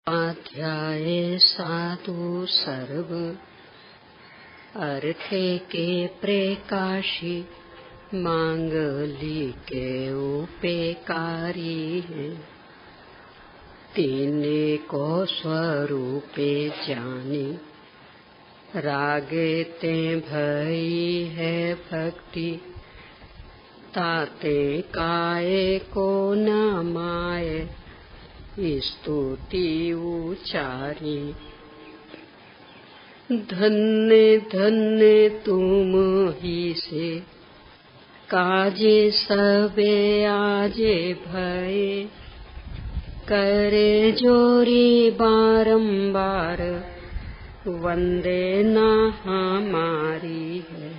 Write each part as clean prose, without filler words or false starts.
अध्याय साधु सर्व अर्थे के प्रकाशी मांगली के उपेकारी है। तीने को स्वरूपे जानी रागे ते भई है भक्ति ताते काये को न माये स्तुति उचारी। धन्य धन्य तुम ही से काजे सबे आजे भये करे जोरी बारंबार वंदे न हमारी है।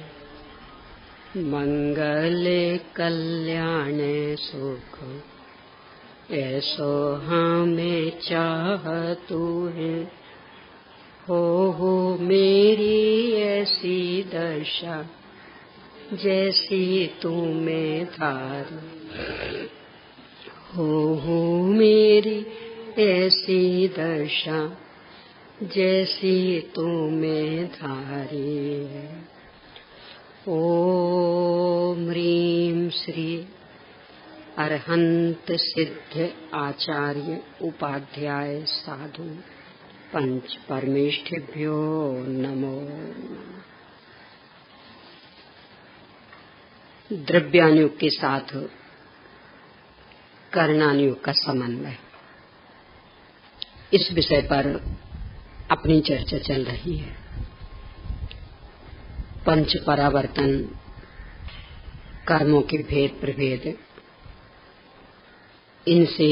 मंगले कल्याणे सुख ऐसो हमें चाहतु है। हो मेरी ऐसी दशा जैसी तुम्हें धार। हो मेरी ऐसी दशा जैसी तुम्हें धारी। ओम ह्रीं श्री अरहंत सिद्ध आचार्य उपाध्याय साधु पंच परमेष्ठिभ्यो नमो। द्रव्यानुयोग के साथ करणानुयोग का समन्वय, इस विषय पर अपनी चर्चा चल रही है। पंच परावर्तन, कर्मों के भेद प्रभेद, इनसे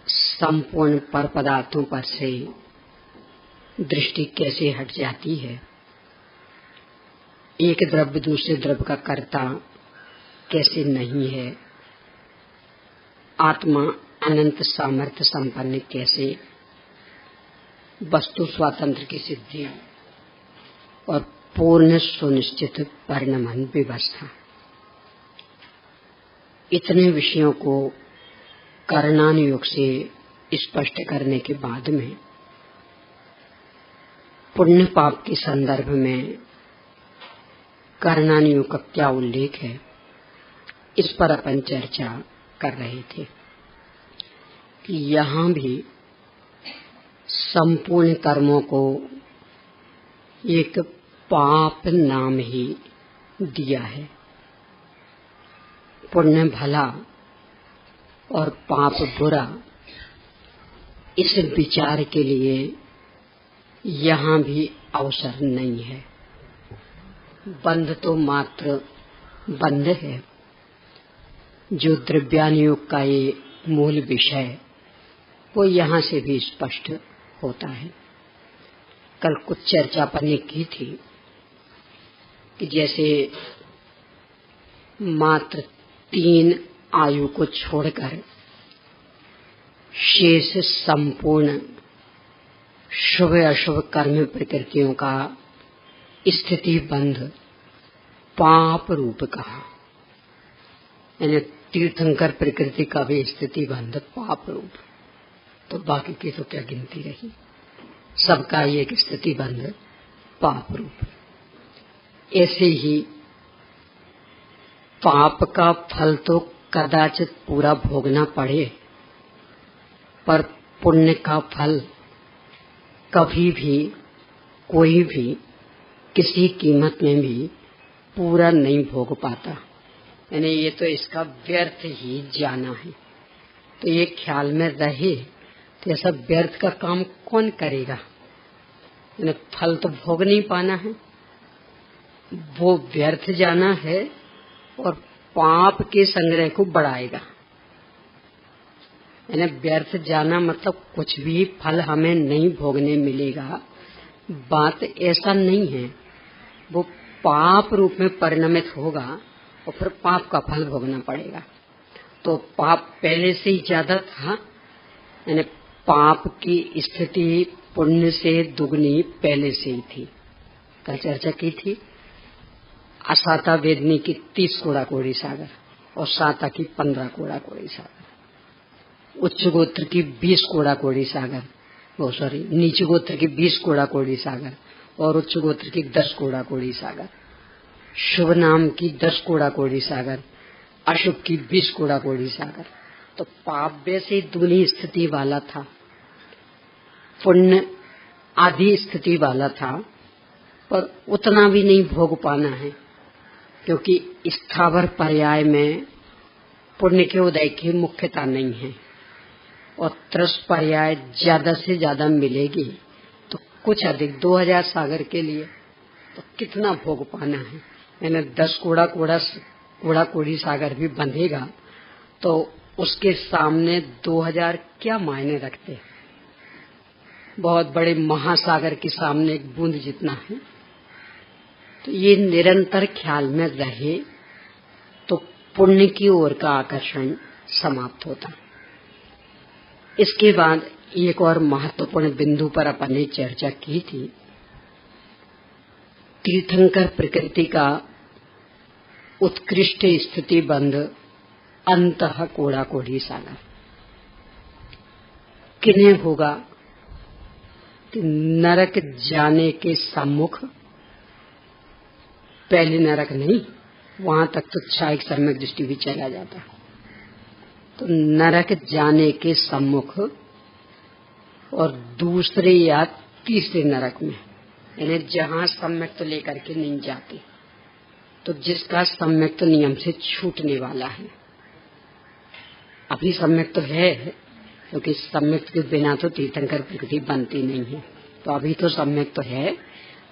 संपूर्ण पर पदार्थों पर से दृष्टि कैसे हट जाती है। एक द्रव्य दूसरे द्रव्य का कर्ता कैसे नहीं है। आत्मा अनंत सामर्थ्य संपन्न कैसे वस्तु स्वातंत्र की सिद्धि और पूर्ण सुनिश्चित परिणमन व्यवस्था, इतने विषयों को करणानुयोग से स्पष्ट करने के बाद में पुण्य पाप के संदर्भ में करणानुयोग का क्या उल्लेख है, इस पर अपन चर्चा कर रहे थे कि यहाँ भी संपूर्ण कर्मों को एक पाप नाम ही दिया है। पुण्य भला और पाप बुरा, इस विचार के लिए यहाँ भी अवसर नहीं है। बंध तो मात्र बंध है, जो द्रव्यानुयोग का ये मूल विषय वो यहाँ से भी स्पष्ट होता है। कल कुछ चर्चा अपन ने की थी कि जैसे मात्र 3 आयु को छोड़कर शेष संपूर्ण शुभ अशुभ कर्म प्रकृतियों का स्थिति बंध पाप रूप कहा। यानी तीर्थंकर प्रकृति का भी स्थिति बंध पाप रूप, तो बाकी की तो क्या गिनती रही। सबका एक स्थिति बंध पाप रूप। ऐसे ही पाप का फल तो कदाचित पूरा भोगना पड़े, पर पुण्य का फल कभी भी कोई भी किसी कीमत में भी पूरा नहीं भोग पाता। यानी ये तो इसका व्यर्थ ही जाना है। तो ये ख्याल में रहे तो ऐसा व्यर्थ का काम कौन करेगा। यानी फल तो भोग नहीं पाना है, वो व्यर्थ जाना है और पाप के संग्रह को बढ़ाएगा। यानी व्यर्थ जाना मतलब कुछ भी फल हमें नहीं भोगने मिलेगा, बात ऐसा नहीं है। वो पाप रूप में परिणमित होगा और फिर पाप का फल भोगना पड़ेगा। तो पाप पहले से ही ज्यादा था, यानी पाप की स्थिति पुण्य से दुगनी पहले से ही थी। कल चर्चा की थी असाता वेदनी की 30 कोड़ा कोड़ी सागर और साता की 15 कोड़ा कोड़ी सागर। उच्च गोत्र की 20 कोड़ा कोड़ी सागर, नीच गोत्र की 20 कोड़ा कोड़ी सागर और उच्च गोत्र की 10 कोड़ा कोड़ी सागर, शुभ नाम की 10 कोड़ा कोड़ी सागर, अशुभ की 20 कोड़ा कोड़ी सागर। तो पाव्य से दूनी स्थिति वाला था, पुण्य आधी स्थिति वाला था, पर उतना भी नहीं भोग पाना है, क्योंकि स्थावर पर्याय में पुण्य के उदय की मुख्यता नहीं है और त्रस पर्याय ज्यादा से ज्यादा मिलेगी तो कुछ अधिक 2000 सागर के लिए तो कितना भोग पाना है। मैंने 10 कोड़ा कोड़ी सागर भी बंधेगा तो उसके सामने 2000 क्या मायने रखते। बहुत बड़े महासागर के सामने एक बूंद जितना है। तो ये निरंतर ख्याल में रहे तो पुण्य की ओर का आकर्षण समाप्त होता। इसके बाद एक और महत्वपूर्ण बिंदु पर अपन ने चर्चा की थी, तीर्थंकर प्रकृति का उत्कृष्ट स्थिति बंध अंतः कोड़ा कोड़ी सागर। किन्हें होगा कि नरक जाने के सम्मुख, पहले नरक नहीं, वहां तक तो क्षायिक सम्यक दृष्टि भी चला जाता, तो नरक जाने के सम्मुख और दूसरे या तीसरे नरक में, यानी जहां सम्यक तो लेकर के नहीं जाते, तो जिसका सम्यक तो नियम से छूटने वाला है। अभी सम्यक तो है, क्योंकि सम्यक के बिना तो तीर्थंकर प्रकृति बनती नहीं है, तो अभी तो सम्यक तो है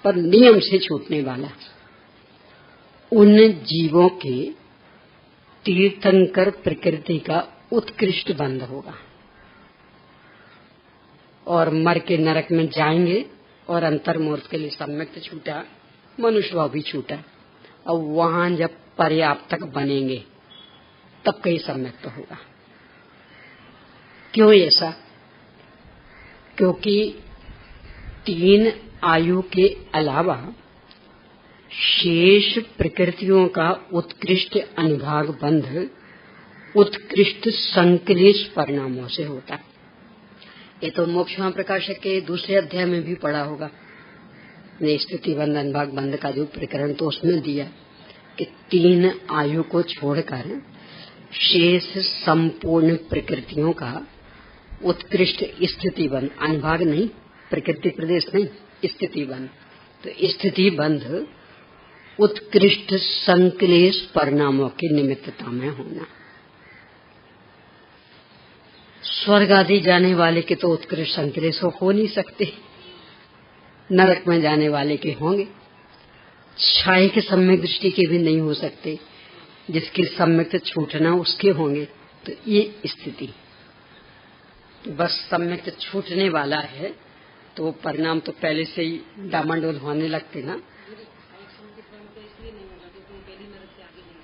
पर नियम से छूटने वाला। उन जीवों के तीर्थंकर प्रकृति का उत्कृष्ट बंध होगा और मर के नरक में जाएंगे और अंतर्मूर्त के लिए सम्यक तो छूटा, मनुष्य भाव भी छूटा, और वहां जब पर्याप्तक बनेंगे तब कहीं सम्यक तो होगा। क्यों ऐसा? क्योंकि 3 आयु के अलावा शेष प्रकृतियों का उत्कृष्ट अनुभाग बंध उत्कृष्ट संक्लेश परिणामों से होता है। ये तो मोक्ष महाप्रकाशक के दूसरे अध्याय में भी पढ़ा होगा, स्थिति बंध अनुभाग बंध का जो प्रकरण तो उसमें दिया कि 3 आयु को छोड़कर शेष संपूर्ण प्रकृतियों का उत्कृष्ट स्थिति बंध, अनुभाग नहीं, प्रकृति प्रदेश नहीं, स्थिति बंध, तो स्थिति बंध उत्कृष्ट संक्लेश परिणामों की निमित्तता में होना। स्वर्ग आदि जाने वाले के तो उत्कृष्ट संक्लेश हो नहीं सकते, नरक में जाने वाले के होंगे। छाये के सम्यक दृष्टि के भी नहीं हो सकते, जिसकी सम्यक छूटना उसके होंगे। तो ये स्थिति बस सम्यक छूटने वाला है तो वो परिणाम तो पहले से ही डामाडोल होने लगते ना।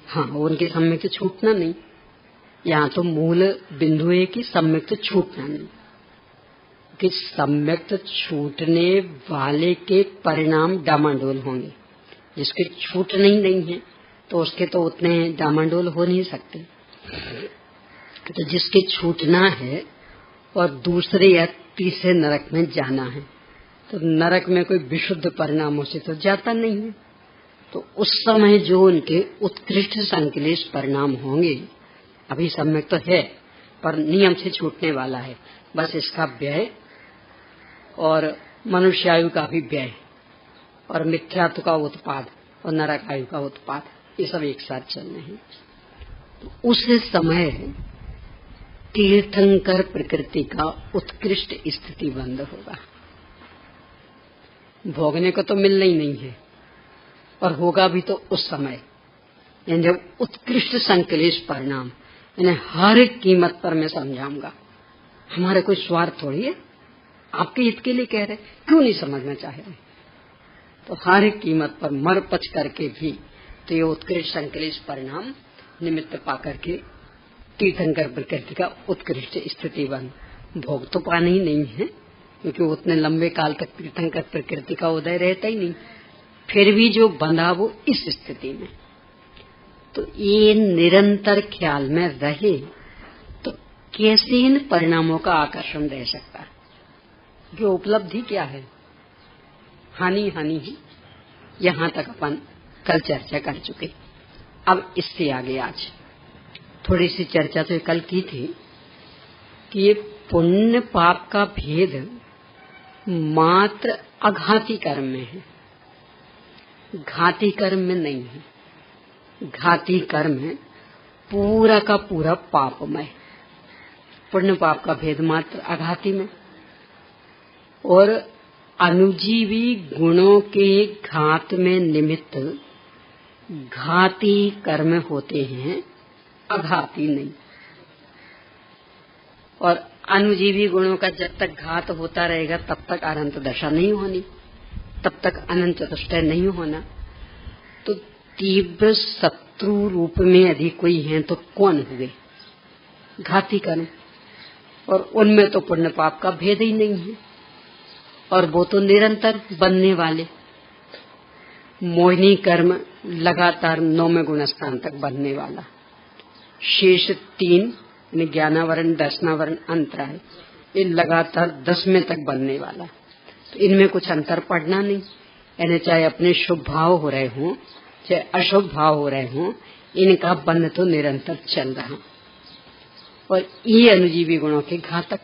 हाँ, उनके सम्यक छूटना नहीं, यहाँ तो मूल बिंदु है कि सम्यक छूटना नहीं, कि सम्यक छूटने वाले के परिणाम डामाडोल होंगे। जिसके छूटना ही नहीं है तो उसके तो उतने डामाडोल हो नहीं सकते। तो जिसके छूटना है और दूसरे या तीसरे नरक में जाना है, तो नरक में कोई विशुद्ध परिणामों से तो जाता नहीं है, तो उस समय जो उनके उत्कृष्ट संक्लेश परिणाम होंगे, अभी सम्यक तो है पर नियम से छूटने वाला है, बस इसका व्यय और मनुष्यायु का भी व्यय और मिथ्यात्व का उत्पाद और नरक आयु का उत्पाद, ये सब एक साथ चलने हैं। तो उस समय तीर्थंकर प्रकृति का उत्कृष्ट स्थिति बंध होगा। भोगने को तो मिलना ही नहीं है और होगा भी तो उस समय, यानी जब उत्कृष्ट संक्लेश परिणाम, यानी हर कीमत पर मैं समझाऊंगा। हमारा कोई स्वार्थ थोड़ी है, आपके हित के लिए कह रहे, क्यों नहीं समझना चाह रहे? तो हर कीमत पर मर पच करके भी तो ये उत्कृष्ट संक्लेश परिणाम निमित्त पा करके तीर्थंकर प्रकृति का उत्कृष्ट स्थिति बन। भोग तो पाना ही नहीं है, क्योंकि उतने लंबे काल तक तीर्थंकर प्रकृति का उदय रहता ही नहीं, फिर भी जो बंधा वो इस स्थिति में। तो ये निरंतर ख्याल में रहे तो कैसे इन परिणामों का आकर्षण रह सकता है? कि उपलब्धि क्या है? हानि हानि ही। यहाँ तक अपन कल चर्चा कर चुके। अब इससे आगे आज थोड़ी सी चर्चा तो कल की थी कि ये पुण्य पाप का भेद मात्र अघाती कर्म में है, घाती कर्म में नहीं है। घाती कर्म है पूरा का पूरा पापमय। पुण्य पाप का भेद मात्र अघाती में, और अनुजीवी गुणों के घात में निमित्त घाती कर्म होते हैं, अघाती नहीं। और अनुजीवी गुणों का जब तक घात होता रहेगा तब तक अनंत दशा नहीं होनी, तब तक अनंत चतुष्टय नहीं होना। तो तीव्र शत्रु रूप में यदि कोई है तो कौन हुए? घाती कर्म। और उनमें तो पुण्य पाप का भेद ही नहीं है, और वो तो निरंतर बनने वाले। मोहिनी कर्म लगातार 9वें गुणस्थान तक बनने वाला, शेष 3 ज्ञानावरण, दर्शनावरण, अंतराय, ये लगातार 10वें तक बनने वाला। तो इनमें कुछ अंतर पड़ना नहीं। यानी चाहे अपने शुभ भाव हो रहे हों चाहे अशुभ भाव हो रहे हों, इनका बंध तो निरंतर चल रहा। और ये अनुजीवी गुणों के घातक।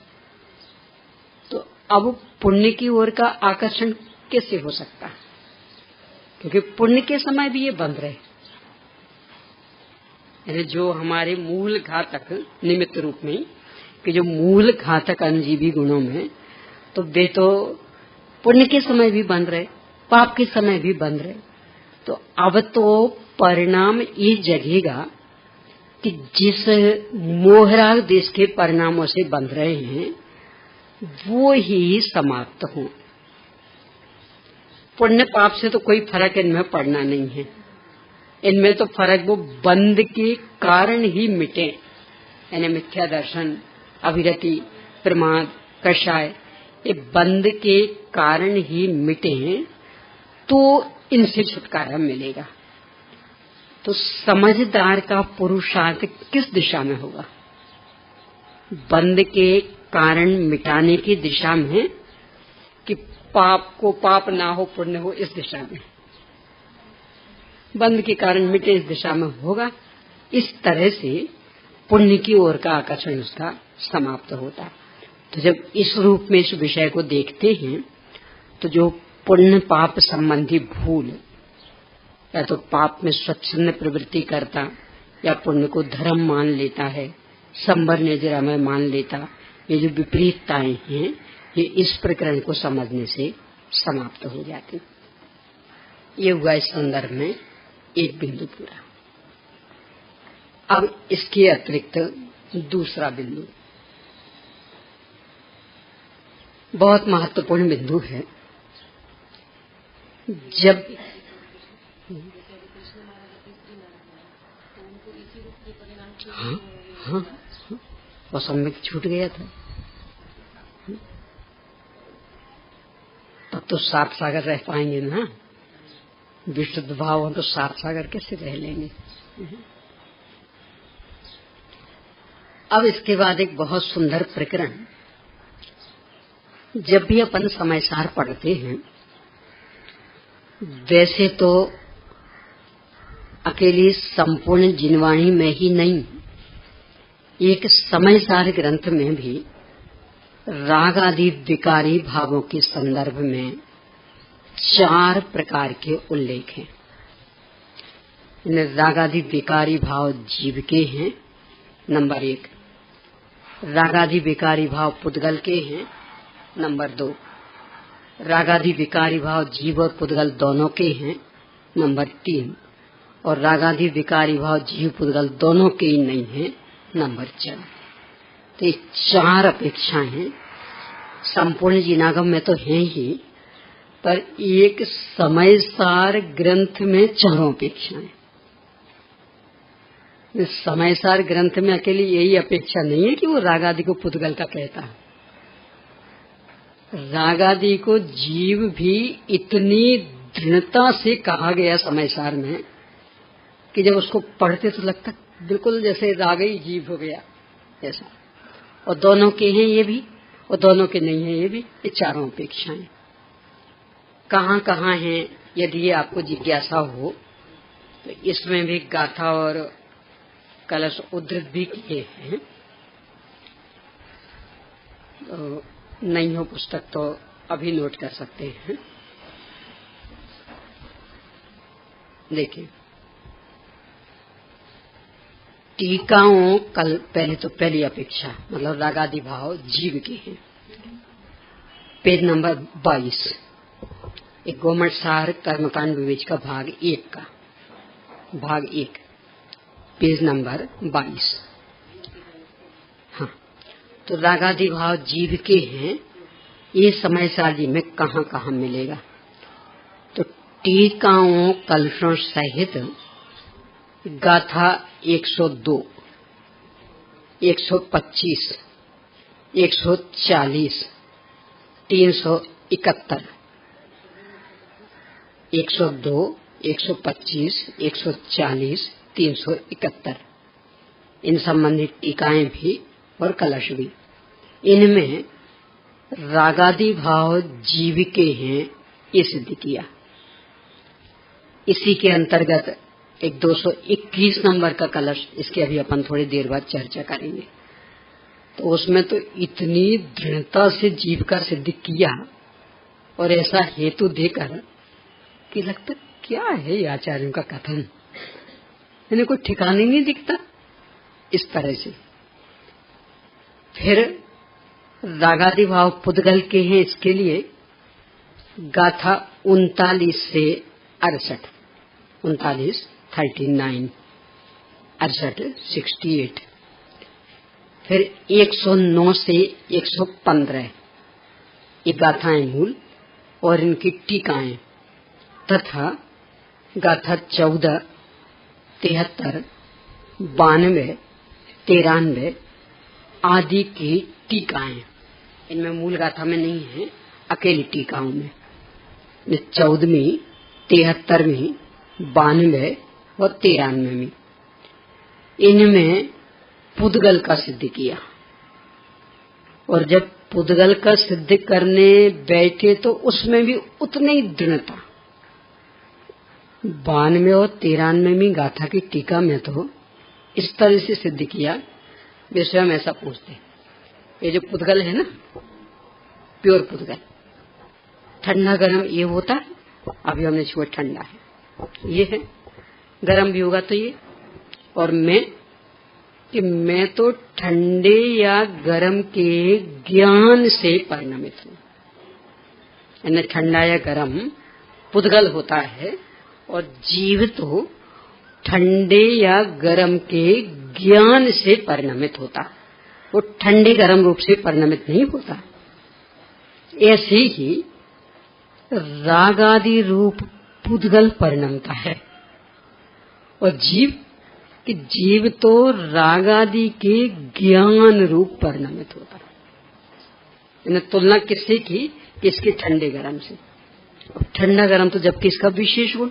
तो अब पुण्य की ओर का आकर्षण कैसे हो सकता है? क्योंकि पुण्य के समय भी ये बंध रहे। यानी जो हमारे मूल घातक निमित्त रूप में, कि जो मूल घातक अनुजीवी गुणों में, तो वे तो पुण्य के समय भी बंध रहे, पाप के समय भी बंध रहे। तो अब तो परिणाम ये जगेगा कि जिस मोहराग देश के परिणामों से बंध रहे हैं वो ही समाप्त हों। पुण्य पाप से तो कोई फर्क इनमें पड़ना नहीं है। इनमें तो फर्क वो बंध के कारण ही मिटे। यानी मिथ्या दर्शन, अभिरति, प्रमाद, कषाय, ये बंध के कारण ही मिटे हैं, तो इनसे छुटकारा मिलेगा। तो समझदार का पुरुषार्थ किस दिशा में होगा? बंध के कारण मिटाने की दिशा में, कि पाप को पाप ना हो पुण्य हो, इस दिशा में। बंध के कारण मिटे इस दिशा में होगा। इस तरह से पुण्य की ओर का आकर्षण उसका समाप्त होता। तो जब इस रूप में इस विषय को देखते हैं, तो जो पुण्य पाप संबंधी भूल, या तो पाप में स्वच्छंद प्रवृत्ति करता, या पुण्य को धर्म मान लेता है, संबर नेजरा में मान लेता, ये जो विपरीतताएं हैं, ये इस प्रकरण को समझने से समाप्त हो जाती। ये हुआ इस संदर्भ में एक बिंदु पूरा। अब इसके अतिरिक्त दूसरा बिंदु बहुत महत्वपूर्ण बिंदु है। जब हाँ, हाँ, वो सम्यक छूट गया था, तब तो सात सागर रह पाएंगे ना। विशुद्ध भाव हो तो सात सागर कैसे रह लेंगे? अब इसके बाद एक बहुत सुंदर प्रकरण। जब भी अपन समयसार पढ़ते हैं, वैसे तो अकेली संपूर्ण जिनवाणी में ही नहीं, एक समयसार ग्रंथ में भी राग आदि विकारी भावों के संदर्भ में 4 प्रकार के उल्लेख हैं। राग आदि विकारी भाव जीव के हैं, नंबर 1। राग आदि विकारी भाव पुद्गल के हैं, नंबर 2। राग आदि विकारी भाव जीव और पुद्गल दोनों के हैं, नंबर 3। और राग आदि विकारी भाव जीव पुद्गल दोनों के ही नहीं है, नंबर 4। तो ये 4 अपेक्षाएं हैं। संपूर्ण जिनागम में तो है ही, पर एक समयसार ग्रंथ में 4 अपेक्षाएं। समयसार ग्रंथ में अकेली यही अपेक्षा नहीं है कि वो राग आदि को पुद्गल का कहता है। राग आदि को जीव भी इतनी दृढ़ता से कहा गया समयसार में कि जब उसको पढ़ते तो लगता बिल्कुल जैसे राग ही जीव हो गया ऐसा। और दोनों के हैं ये भी और दोनों के नहीं है ये भी। ये चारों अपेक्षाएं कहाँ कहाँ हैं, यदि ये आपको जिज्ञासा हो तो इसमें भी गाथा और कलश उद्धृत भी किए हैं। तो नहीं हो पुस्तक तो अभी नोट कर सकते हैं। देखिए टीकाओं कल पहले तो पहली अपेक्षा मतलब रागादि भाव जीव के हैं। पेज नंबर 22 एक गोमठ सार कर्मकांड विवेच का भाग 1 पेज नंबर 22। हाँ, तो रागादि भाव जीव के हैं। ये समय सारणी में कहाँ कहाँ मिलेगा? तो टीकाओं कलशों सहित गाथा 102, 125, 140, 371, 102, 125, 140, 371 इन संबंधित टीकाएं भी और कलश भी। इनमें रागादि भाव जीव के हैं ये सिद्ध किया। इसी के अंतर्गत एक 221 नंबर का कलश, इसके अभी अपन थोड़ी देर बाद चर्चा करेंगे। तो उसमें तो इतनी दृढ़ता से जीव का सिद्ध किया और ऐसा हेतु देकर कि लगता क्या है ये आचार्यों का कथन, इन्हें कोई ठिकाना ही नहीं दिखता। इस तरह से फिर रागादि भाव पुद्गल के हैं। इसके लिए गाथा 39 से 68, 39, 39, 68, 68, फिर 109 से 115 ये गाथाएं मूल और इनकी टीकाएं तथा गाथा 14, 73, 92, 93 आदि की टीकाएं। इनमें मूल गाथा में नहीं है, अकेली टीकाओं में 14वीं, 73वीं, 92 और 93वीं इनमें पुद्गल का सिद्ध किया। और जब पुद्गल का सिद्ध करने बैठे तो उसमें भी उतनी ही दृढ़ता। 92 और 93वीं गाथा की टीका में तो इस तरह से सिद्ध किया वे स्वयं ऐसा पूछते, ये जो पुद्गल है ना, प्योर पुद्गल, ठंडा गरम ये होता है, अभी हमने छुआ ठंडा है, ये है गरम भी होगा तो ये, और मैं तो ठंडे या गरम के ज्ञान से परिणमित हूँ। यानी ठंडा या गरम पुद्गल होता है और जीव तो ठंडे या गरम के ज्ञान से परिणमित होता, वो ठंडे गरम रूप से परिणमित नहीं होता। ऐसे ही रागादि रूप पुद्गल परिणमता है और जीव तो रागादि के ज्ञान रूप परिणमित होता है। इन्हें तुलना किससे की? किसके? ठंडे गरम से। ठंडा गरम तो जबकि इसका विशेष गुण,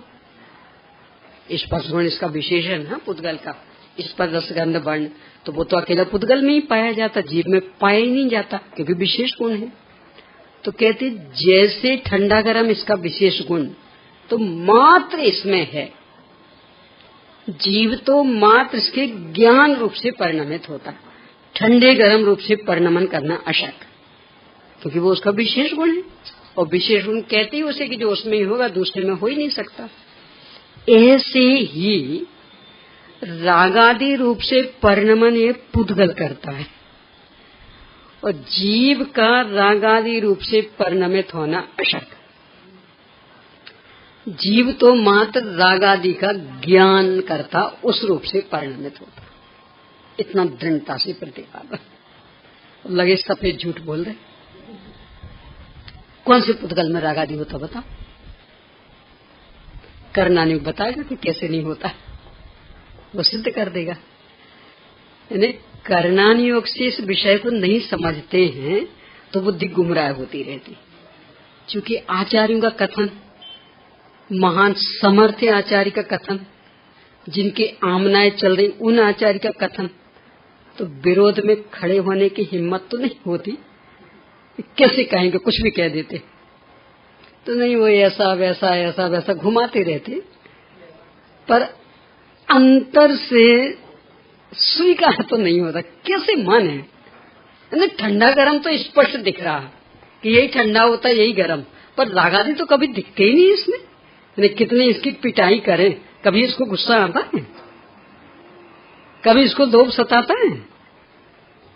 स्पर्श गुण इसका विशेषण है पुद्गल का, स्पर्श रस गंध वर्ण, तो वो तो अकेला पुद्गल में ही पाया जाता, जीव में पाया ही नहीं जाता क्योंकि विशेष गुण है। तो कहते जैसे ठंडा गरम इसका विशेष गुण तो मात्र इसमें है, जीव तो मात्र इसके ज्ञान रूप से परिणमित होता, ठंडे गरम रूप से परिणमन करना अशक्य, क्योंकि वो उसका विशेष गुण है। और विशेष गुण कहते ही उसे कि जो उसमें ही होगा दूसरे में हो ही नहीं सकता। ऐसे ही रागादि रूप से परिणमन ये पुद्गल करता है और जीव का रागादि रूप से परिणमित होना अशक्य। जीव तो मात्र रागादि का ज्ञान करता, उस रूप से परिणमित होता। इतना दृढ़ता से प्रतिपादन। लगे सफेद झूठ बोल रहे। कौन से पुद्गल में रागादि होता बताओ? करना नहीं बताएगा कि कैसे नहीं होता, वो सिद्ध कर देगा। यानी करणान योग से इस विषय को नहीं समझते हैं तो बुद्धि गुमराह होती रहती। क्योंकि आचार्यों का कथन, महान समर्थ आचार्य का कथन, जिनके आमनाएं चल रही उन आचार्य का कथन तो विरोध में खड़े होने की हिम्मत तो नहीं होती। कैसे कहेंगे, कुछ भी कह देते तो नहीं, वो ऐसा वैसा घुमाते रहते, पर अंतर से स्वीकार तो नहीं होता। कैसे मन है, ठंडा गरम तो स्पष्ट दिख रहा कि यही ठंडा होता है यही गरम, पर रागादि तो कभी दिखते ही नहीं इसमें। कितनी इसकी पिटाई करें, कभी इसको गुस्सा आता है, कभी इसको लोभ सताता है,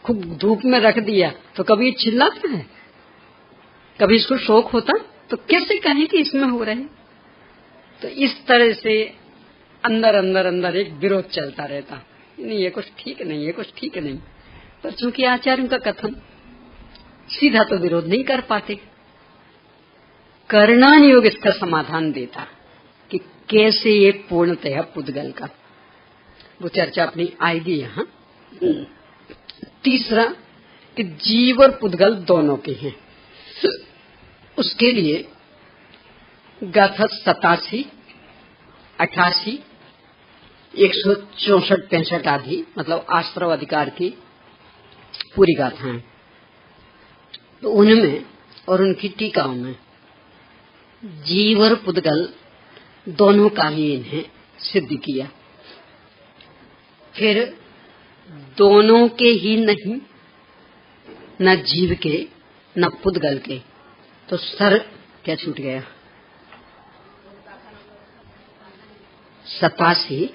खूब धूप में रख दिया तो कभी चिल्लाता है, कभी इसको शौक होता, तो कैसे कहें कि इसमें हो रहे। तो इस तरह से अंदर अंदर अंदर एक विरोध चलता रहता, नहीं ये कुछ ठीक नहीं, ये कुछ ठीक नहीं। पर चूंकि आचार्यों का कथन सीधा तो विरोध नहीं कर पाते, करणान योग इसका समाधान देता कि कैसे ये पूर्णतः पुद्गल का, वो चर्चा अपनी आएगी यहाँ। तीसरा कि जीव और पुद्गल दोनों के हैं, उसके लिए गाथा 87, 88, 164-65 आदि मतलब आश्रव अधिकार की पूरी गाथाएं, तो उनमें और उनकी टीकाओं में जीव और पुद्गल दोनों का ही इन्हें सिद्ध किया। फिर दोनों के ही नहीं, न जीव के न पुद्गल के, तो सर क्या छूट गया, 87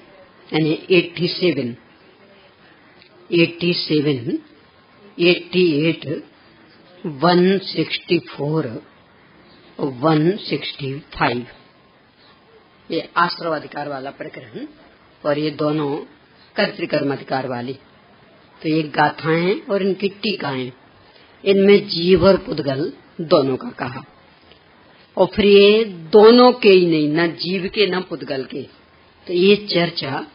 यानी 87, 88, 164, 165, ये आश्रव अधिकार वाला प्रकरण, और ये दोनों कर्तृकर्म अधिकार वाली। तो ये गाथाएं और इनकी टीकाएं, इनमें जीव और पुद्गल दोनों का कहा। और फिर ये दोनों के ही नहीं, न जीव के न पुद्गल के, तो ये चर्चा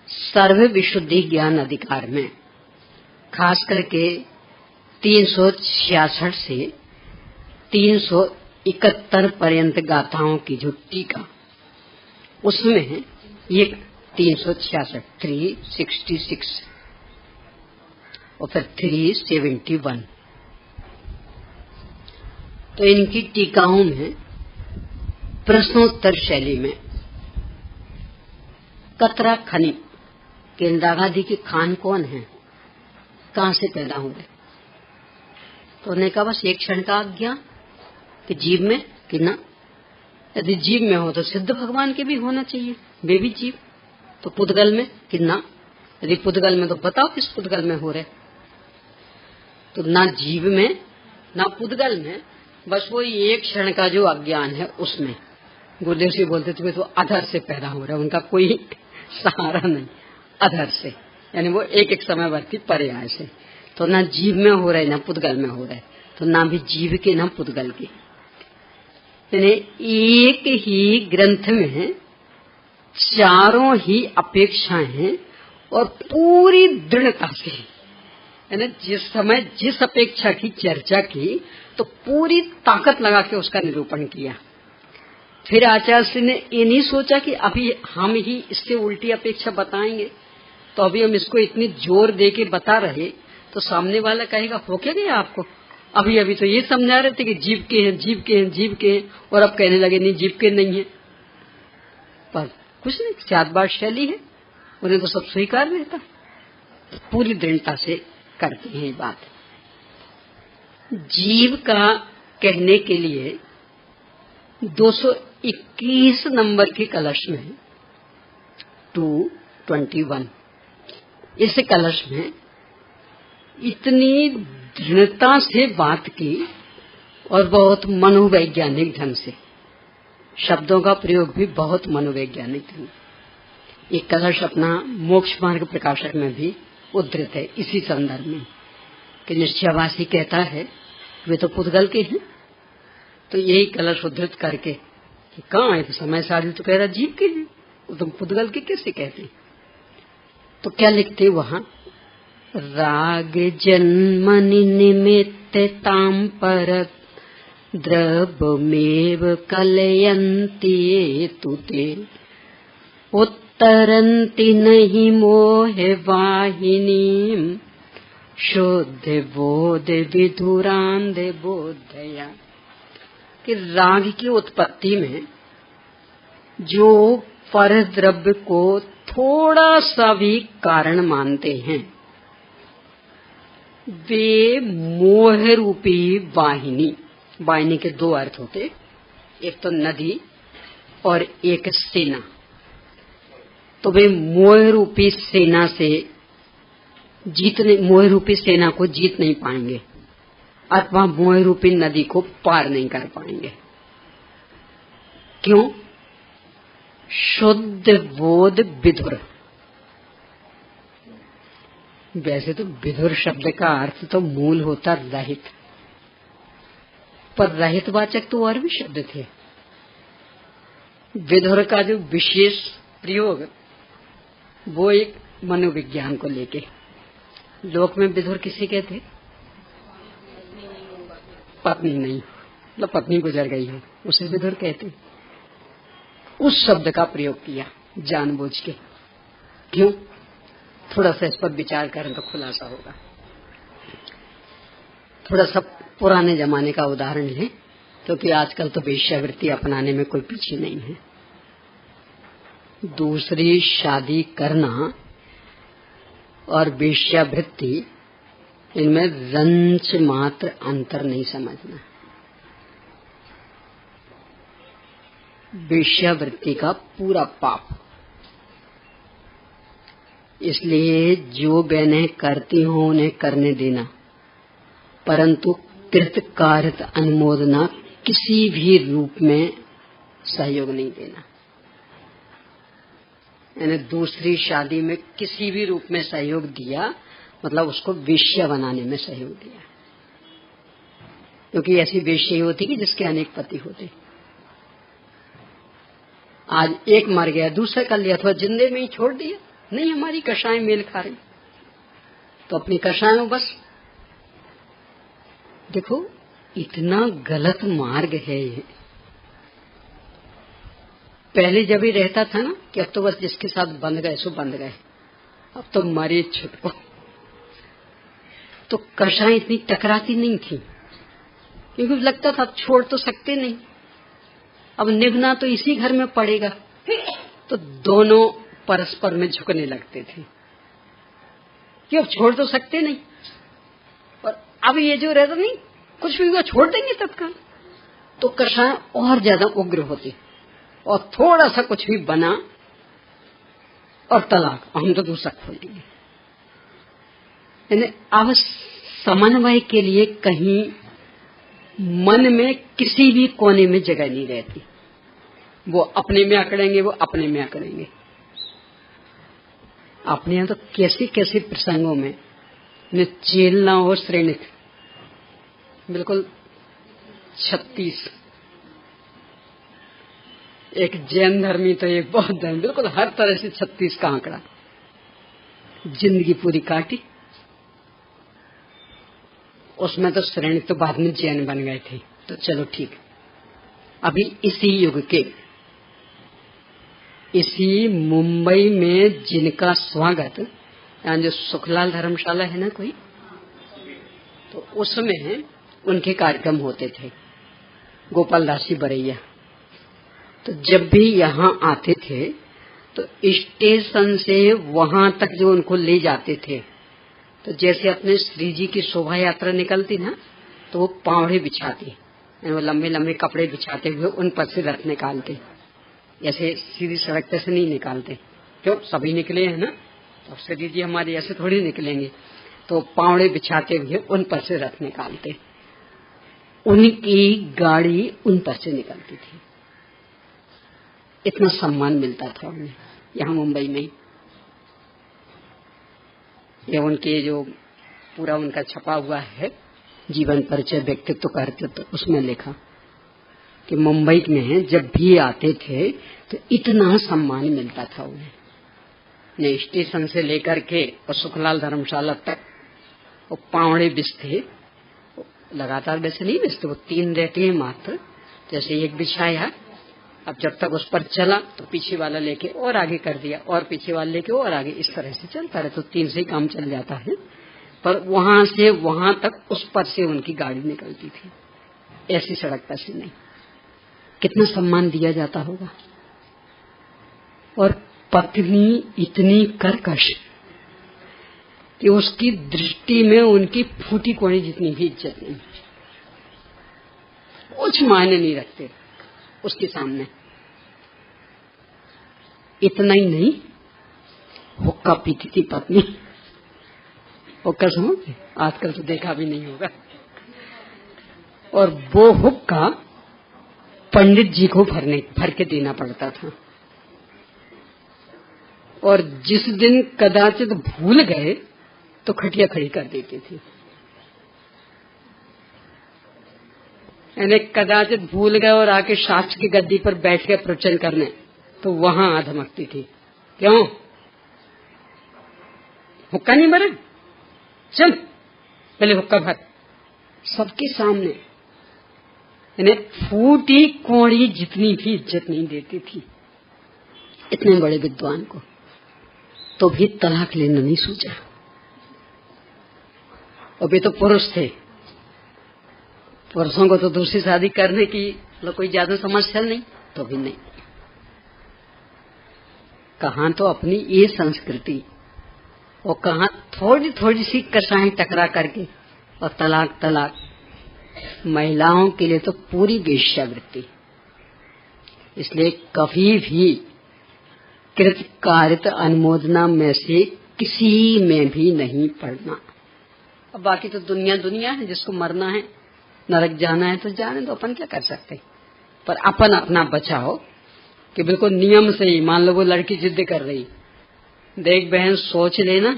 सर्व विशुद्धि ज्ञान अधिकार में खास करके 366 से 371 पर्यंत गाथाओं की जो टीका, उसमें ये 366, 366 और फिर 371, तो इनकी टीकाओं में प्रश्नोत्तर शैली में कतरा खनि के इंदिरागांधी के खान कौन है, कहाँ से पैदा हुए, तो उन्होंने कहा बस एक क्षण का अज्ञान कि जीव में कि ना, यदि जीव में हो तो सिद्ध भगवान के भी होना चाहिए, वे भी जीव, तो पुद्गल में कि ना, यदि पुद्गल में तो बताओ किस पुद्गल में हो रहे, तो ना जीव में ना पुद्गल में, बस वो एक क्षण का जो अज्ञान है उसमें। गुरुदेव जी बोलते थे तो अधर से पैदा हो रहा है, उनका कोई सहारा नहीं, अधर से, यानी वो एक एक समयवर्ती पर्याय से, तो ना जीव में हो रहे ना पुद्गल में हो रहे, तो ना भी जीव के ना पुद्गल के, यानी एक ही ग्रंथ में चारों ही अपेक्षाएं हैं और पूरी दृढ़ता से, यानी जिस समय जिस अपेक्षा की चर्चा की तो पूरी ताकत लगा के उसका निरूपण किया। फिर आचार्य ने ये नहीं सोचा कि अभी हम ही इससे उल्टी अपेक्षा बताएंगे, तो अभी हम इसको इतनी जोर दे के बता रहे तो सामने वाला कहेगा हो क्या गया आपको, अभी अभी तो ये समझा रहे थे कि जीव के हैं, जीव के हैं, जीव के हैं, और अब कहने लगे नहीं जीव के नहीं है। पर कुछ नहीं, 4 बार शैली है, उन्हें तो सब स्वीकार रहता, पूरी दृढ़ता से करते हैं बात। जीव का कहने के लिए 221 नंबर के कलश में 221, इस कलश में इतनी दृढ़ता से बात की और बहुत मनोवैज्ञानिक ढंग से, शब्दों का प्रयोग भी बहुत मनोवैज्ञानिक ढंग। ये कलश अपना मोक्ष मार्ग प्रकाशक में भी उद्धृत है इसी संदर्भ में कि निश्चयवासी कहता है वे तो पुद्गल के हैं, तो यही कलश उद्धृत करके कि कहाँ है, तो समय सारी तो कह रहा जीव के हैं, वो तुम पुद्गल के कैसे कहते हैं। तो क्या लिखते वहां, राग जन्मनि निमित्ततां पर द्रवमेव कलयन्ति तुते उत्तम तरंती नहीं मोह वाहिनी, शुद्ध बोध विधुरांध बोधया। कि राग की उत्पत्ति में जो पर द्रव्य को थोड़ा सा भी कारण मानते हैं, वे मोह रूपी वाहिनी, वाहिनी के दो अर्थ होते, एक तो नदी और एक सेना, तो वे मोह रूपी सेना से मोह रूपी सेना को जीत नहीं पाएंगे अथवा मोह रूपी नदी को पार नहीं कर पाएंगे। क्यों? शुद्ध बोध विधुर। वैसे तो विधुर शब्द का अर्थ तो मूल होता रहित, पर रहित वाचक तो और भी शब्द थे। विधुर का जो विशेष प्रयोग वो एक मनोविज्ञान को लेके, लोक में विधुर किसे कहते? पत्नी नहीं, मतलब पत्नी गुजर गई हो उसे विधुर कहते। उस शब्द का प्रयोग किया जानबूझ के। क्यों? थोड़ा सा इस पर विचार करें तो खुलासा होगा। थोड़ा सा पुराने जमाने का उदाहरण है, क्योंकि आजकल तो वेश्यावृत्ति अपनाने में कोई पीछे नहीं है। दूसरी शादी करना और वेश्यावृत्ति, इनमें रंच मात्र अंतर नहीं समझना। वेश्यावृत्ति का पूरा पाप, इसलिए जो बहनें करती हों उन्हें करने देना, परंतु कृतकार्यत अनुमोदना किसी भी रूप में सहयोग नहीं देना। यानी दूसरी शादी में किसी भी रूप में सहयोग दिया मतलब उसको वेश्या बनाने में सहयोग दिया, क्योंकि ऐसी वेश्या होती कि जिसके अनेक पति होते। आज एक मर गया, दूसरा कर लिया, अथवा जिंदे में ही छोड़ दिया। नहीं, हमारी कषाएं मेल खा रही तो अपनी कषायों बस। देखो इतना गलत मार्ग है ये। पहले जब ही रहता था ना कि अब तो बस जिसके साथ बंध गए सो बंध गए, अब तो मरे छुटको, तो कषाएं इतनी टकराती नहीं थी, क्योंकि लगता था अब छोड़ तो सकते नहीं, अब निभना तो इसी घर में पड़ेगा, तो दोनों परस्पर में झुकने लगते थे कि अब छोड़ तो सकते नहीं। और अब ये जो रहता नहीं, कुछ भी हुआ छोड़ देंगे तत्काल, तो कषाएं और ज्यादा उग्र होती, और थोड़ा सा कुछ भी बना और तलाक, हम तो दूसरा खोलेंगे। यानी अब समन्वय के लिए कहीं मन में किसी भी कोने में जगह नहीं रहती। वो अपने में अकड़ेंगे, वो अपने में अकड़ेंगे। अपने यहाँ तो कैसे कैसे प्रसंगों में चेलना हो श्रेणित, बिल्कुल 36, एक जैन धर्मी तो एक बौद्ध धर्मी, बिल्कुल हर तरह से 36 का आंकड़ा। जिंदगी पूरी काटी, उसमें तो श्रेणी तो बाद में जैन बन गए थे, तो चलो ठीक। अभी इसी युग के, इसी मुंबई में जिनका स्वागत, यहाँ जो सुखलाल धर्मशाला है ना कोई, तो उसमें उनके कार्यक्रम होते थे, गोपाल दासी बरैया। तो जब भी यहाँ आते थे तो स्टेशन से वहां तक जो उनको ले जाते थे, तो जैसे अपने श्री जी की शोभा यात्रा निकलती ना, तो वो पावड़े बिछाते, वो लंबे लंबे कपड़े बिछाते हुए उन पर से रथ निकालते। ऐसे सीधी सड़क पे से नहीं निकालते, क्यों? सभी निकले हैं ना, तो श्री जी हमारे ऐसे थोड़ी निकलेंगे, तो पावड़े बिछाते हुए उन पर से रथ निकालते। उनकी गाड़ी उन पर से निकलती थी। इतना सम्मान मिलता था उन्हें यहाँ मुंबई में। ये उनके जो पूरा उनका छपा हुआ है जीवन परिचय व्यक्तित्व कर्तृत्व, उसमें लिखा कि मुंबई में जब भी आते थे तो इतना सम्मान मिलता था उन्हें। स्टेशन से लेकर के और सुखलाल धर्मशाला तक वो पावड़े बिछते, लगातार वैसे नहीं बिछते, वो 3 रहते हैं मात्र। जैसे एक बिछाया अब जब तक उस पर चला तो पीछे वाला लेके और आगे कर दिया, और पीछे वाला लेके और आगे, इस तरह से चलता रहे तो 3 से ही काम चल जाता है। पर वहां से वहां तक उस पर से उनकी गाड़ी निकलती थी, ऐसी सड़क पर से नहीं। कितना सम्मान दिया जाता होगा। और पत्नी इतनी कर्कश कि उसकी दृष्टि में उनकी फूटी कोड़ी जितनी भी इज्जत नहीं, कुछ मायने नहीं रखते उसके सामने। इतना ही नहीं, हुक्का पीती थी पत्नी। हुक्का समझते, आजकल तो देखा भी नहीं होगा। और वो हुक्का पंडित जी को भर के देना पड़ता था। और जिस दिन कदाचित भूल गए तो खटिया खड़ी कर देती थी। यानी कदाचित भूल गए और आके शास्त्र की गद्दी पर बैठ के प्रवचन करने, तो वहां धमकती थी, क्यों हुक्का नहीं भरा, चल पहले हुक्का भर, सबके सामने। यानी फूटी कोड़ी जितनी भी इज्जत नहीं देती थी इतने बड़े विद्वान को, तो भी तलाक लेना नहीं सोचा। और वे तो पुरुष थे, पुरुषों को तो दूसरी शादी करने की कोई ज्यादा समस्या नहीं, तो भी नहीं। कहां तो अपनी ये संस्कृति और कहां थोड़ी थोड़ी सी कसाई टकरा करके और तलाक तलाक। महिलाओं के लिए तो पूरी वेश्यावृत्ति। इसलिए कभी भी कृत कारित अनुमोदना में से किसी में भी नहीं पड़ना। अब बाकी तो दुनिया दुनिया है, जिसको मरना है नरक जाना है तो जाने दो, अपन क्या कर सकते। पर अपन अपना बचाओ कि बिल्कुल नियम से ही। मान लो वो लड़की जिद कर रही, देख बहन सोच लेना,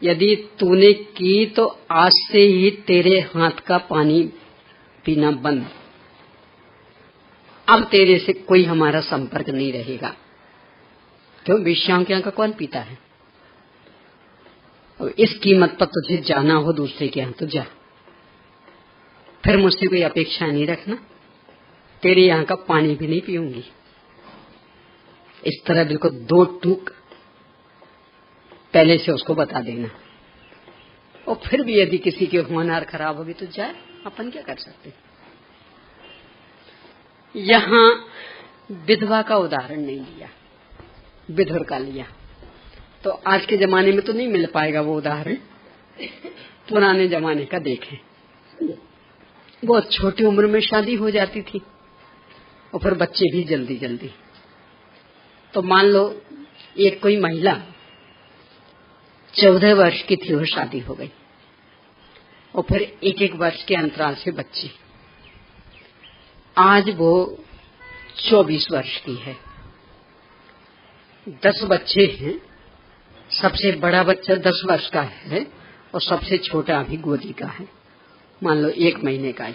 यदि तूने की तो आज से ही तेरे हाथ का पानी पीना बंद, अब तेरे से कोई हमारा संपर्क नहीं रहेगा। क्यों, वेश्याओं के यहाँ का कौन पीता है। और इस कीमत पर तुझे जाना हो दूसरे के यहाँ तो जा, फिर मुझसे कोई अपेक्षा नहीं रखना, तेरे यहाँ का पानी भी नहीं पीऊंगी। इस तरह बिल्कुल 2 टूक पहले से उसको बता देना। और फिर भी यदि किसी के होनहार खराब होगी तो जाए, अपन क्या कर सकते। यहाँ विधवा का उदाहरण नहीं लिया, विधुर का लिया। तो आज के जमाने में तो नहीं मिल पाएगा वो उदाहरण, पुराने जमाने का देखें। बहुत छोटी उम्र में शादी हो जाती थी और फिर बच्चे भी जल्दी जल्दी। तो मान लो एक कोई महिला 14 वर्ष की थी, वो शादी हो गई और फिर 1-1 वर्ष के अंतराल से बच्चे। आज वो 24 वर्ष की है, 10 बच्चे हैं। सबसे बड़ा बच्चा 10 वर्ष का है और सबसे छोटा अभी गोदी का है, मान लो 1 महीने का है।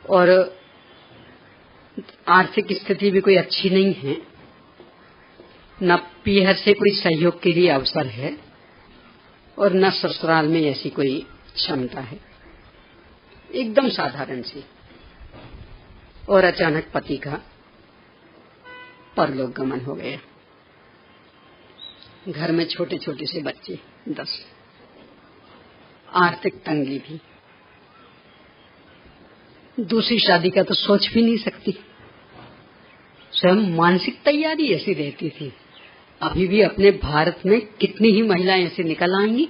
और आर्थिक स्थिति भी कोई अच्छी नहीं है, न पीहर से कोई सहयोग के लिए अवसर है और न ससुराल में ऐसी कोई क्षमता है, एकदम साधारण सी। और अचानक पति का परलोक गमन हो गया। घर में छोटे छोटे से बच्चे 10, आर्थिक तंगी भी। दूसरी शादी का तो सोच भी नहीं सकती, स्वयं मानसिक तैयारी ऐसी रहती थी। अभी भी अपने भारत में कितनी ही महिलाएं ऐसे निकल आएंगी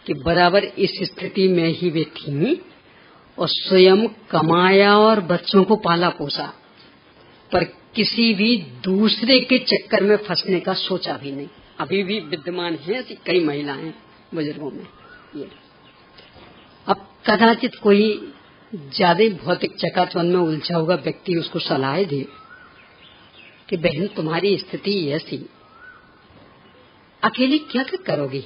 कि बराबर इस स्थिति में ही वे थीं और स्वयं कमाया और बच्चों को पाला पोसा, पर किसी भी दूसरे के चक्कर में फंसने का सोचा भी नहीं। अभी भी विद्यमान है ऐसी कई महिलाएं बुजुर्गों में ये। अब कदाचित कोई ज्यादा भौतिक चकाचौंध में उलझा हुआ व्यक्ति उसको सलाह दे कि बहन तुम्हारी स्थिति ऐसी, अकेले क्या क्या करोगी,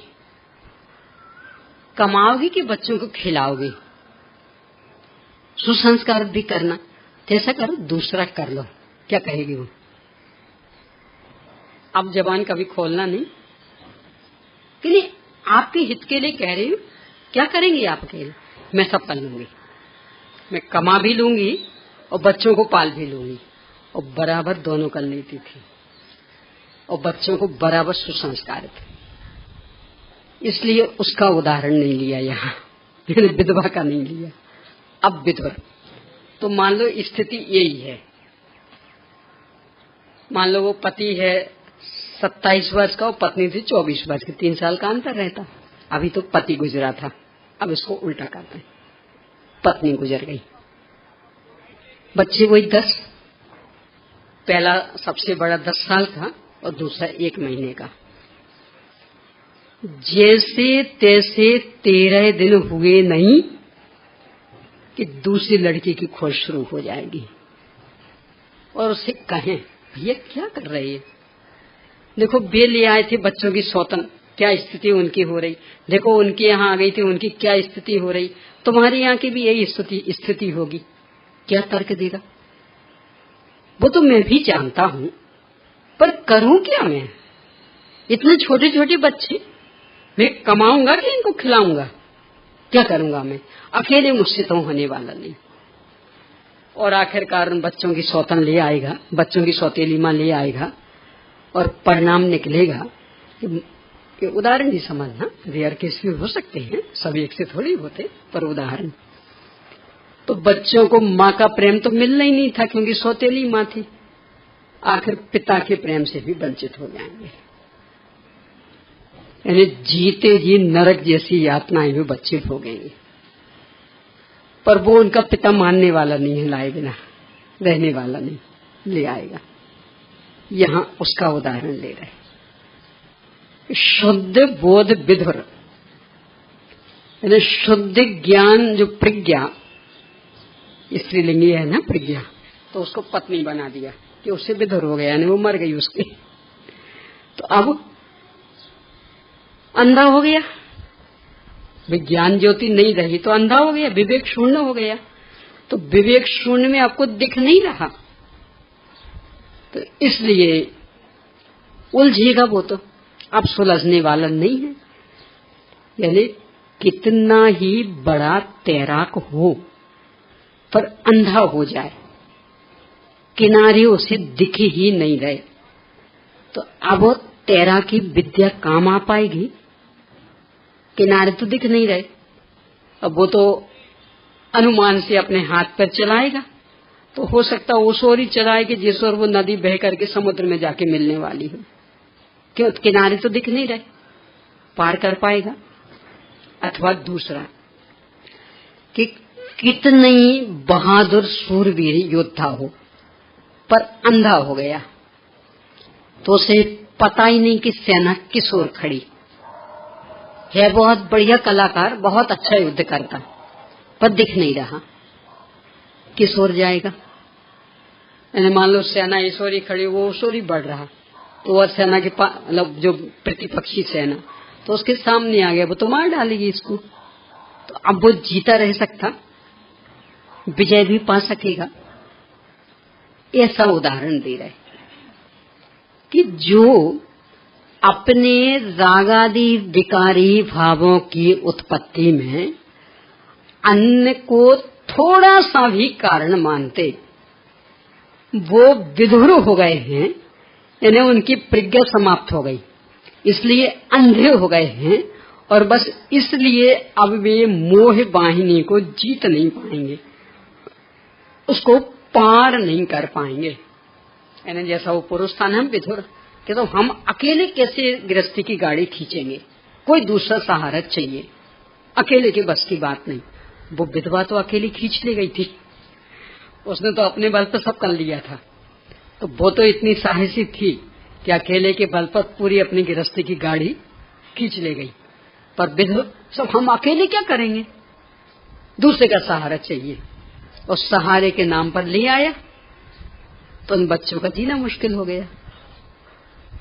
कमाओगी कि बच्चों को खिलाओगी, सुसंस्कार भी करना, जैसा करो दूसरा कर लो, क्या कहेगी वो। अब जबान कभी खोलना नहीं कि नहीं, आपके हित के लिए कह रही हूँ, क्या करेंगी आप अकेले, मैं सब कर लूंगी, मैं कमा भी लूंगी और बच्चों को पाल भी लूंगी, और बराबर दोनों कर लेती थी, और बच्चों को बराबर सुसंस्कार थे। इसलिए उसका उदाहरण नहीं लिया यहाँ, मैंने विधवा का नहीं लिया। अब विधवा तो मान लो स्थिति यही है, मान लो वो पति है 27 वर्ष का और पत्नी थी 24 वर्ष की, 3 साल का अंतर रहता। अभी तो पति गुजरा था, अब इसको उल्टा करते हैं, पत्नी गुजर गई, बच्चे वही 10, पहला सबसे बड़ा 10 साल का और दूसरा 1 महीने का। जैसे तैसे 13 दिन हुए नहीं कि दूसरी लड़की की खोज शुरू हो जाएगी, और उसे कहें भैया क्या कर रही है, देखो वे ले आए थे बच्चों की सौतन, क्या स्थिति उनकी हो रही, देखो उनके यहाँ आ गई थी, उनकी क्या स्थिति हो रही, तुम्हारे यहाँ की भी यही स्थिति होगी। क्या तर्क देगा? वो तो मैं भी जानता हूँ, पर करूं क्या मैं? इतने छोटे छोटे बच्चे, मैं कमाऊंगा कि इनको खिलाऊंगा? क्या करूंगा मैं? अकेले मुझसे तो होने वाला नहीं। और आखिरकार उन बच्चों की सौतन ले आएगा, बच्चों की सौतेली मां ले आएगा, और परिणाम निकलेगा कि उदाहरण ही समझना, रेयर केस भी हो सकते हैं, सब एक से थोड़ी होते, पर उदाहरण। तो बच्चों को माँ का प्रेम तो मिलना ही नहीं था, क्योंकि सौतेली माँ थी, आखिर पिता के प्रेम से भी वंचित हो जाएंगे। यानी जीते जी नरक जैसी यातनाएं भी बच्चे भोगेंगे, पर वो उनका पिता मानने वाला नहीं है, लाए बिना रहने वाला नहीं, ले आएगा। यहाँ उसका उदाहरण ले रहे। शुद्ध बोध विधुर, यानी शुद्ध ज्ञान, जो प्रज्ञा, स्त्रीलिंगी है ना प्रज्ञा, तो उसको पत्नी बना दिया कि उससे विधुर हो गया, यानी वो मर गई उसकी, तो अब अंधा हो गया, विज्ञान ज्योति नहीं रही तो अंधा हो गया, विवेक शून्य हो गया। तो विवेक शून्य में आपको दिख नहीं रहा, तो इसलिए उलझेगा वो, तो अब सुलझने वाला नहीं है। यानी कितना ही बड़ा तैराक हो पर अंधा हो जाए, किनारे उसे दिख ही नहीं रहे, तो अब वो तैराकी विद्या काम आ पाएगी? किनारे तो दिख नहीं रहे, अब वो तो अनुमान से अपने हाथ पर चलाएगा, तो हो सकता है उस ओर ही चलाए कि जिस ओर वो नदी बह करके समुद्र में जाके मिलने वाली हो। क्यों? किनारे तो दिख नहीं रहे, पार कर पाएगा? अथवा दूसरा कि कितनी बहादुर सूरवीर योद्धा हो पर अंधा हो गया, तो उसे पता ही नहीं कि सेना किस ओर खड़ी है। बहुत बढ़िया कलाकार, बहुत अच्छा युद्ध करता, पर दिख नहीं रहा, किस ओर जाएगा? मान लो सेना इस ओर ही खड़ी, वो उस ओर ही बढ़ रहा, तो वह सेना के मतलब जो प्रतिपक्षी सेना, तो उसके सामने आ गया, वो तो मार डालेगी इसको। तो अब वो जीता रह सकता, विजय भी पा सकेगा? ऐसा उदाहरण दे रहे कि जो अपने रागादि विकारी भावों की उत्पत्ति में अन्य को थोड़ा सा भी कारण मानते, वो विधुर हो गए हैं, यानी उनकी प्रज्ञा समाप्त हो गई, इसलिए अंधे हो गए हैं, और बस इसलिए अब वे मोह वाहिनी को जीत नहीं पाएंगे, उसको पार नहीं कर पाएंगे। यानी जैसा वो पुरुष था ना विधुर, कि तो हम अकेले कैसे गृहस्थी की गाड़ी खींचेंगे, कोई दूसरा सहारा चाहिए, अकेले के बस की बात नहीं। वो विधवा तो अकेली खींच ले गई थी, उसने तो अपने बल पर सब कर लिया था, तो वो तो इतनी साहसी थी कि अकेले के बल पर पूरी अपनी गृहस्थी की गाड़ी खींच ले गई। पर विधवा सब हम अकेले क्या करेंगे, दूसरे का सहारा चाहिए, और सहारे के नाम पर ले आया तो उन बच्चों का जीना मुश्किल हो गया।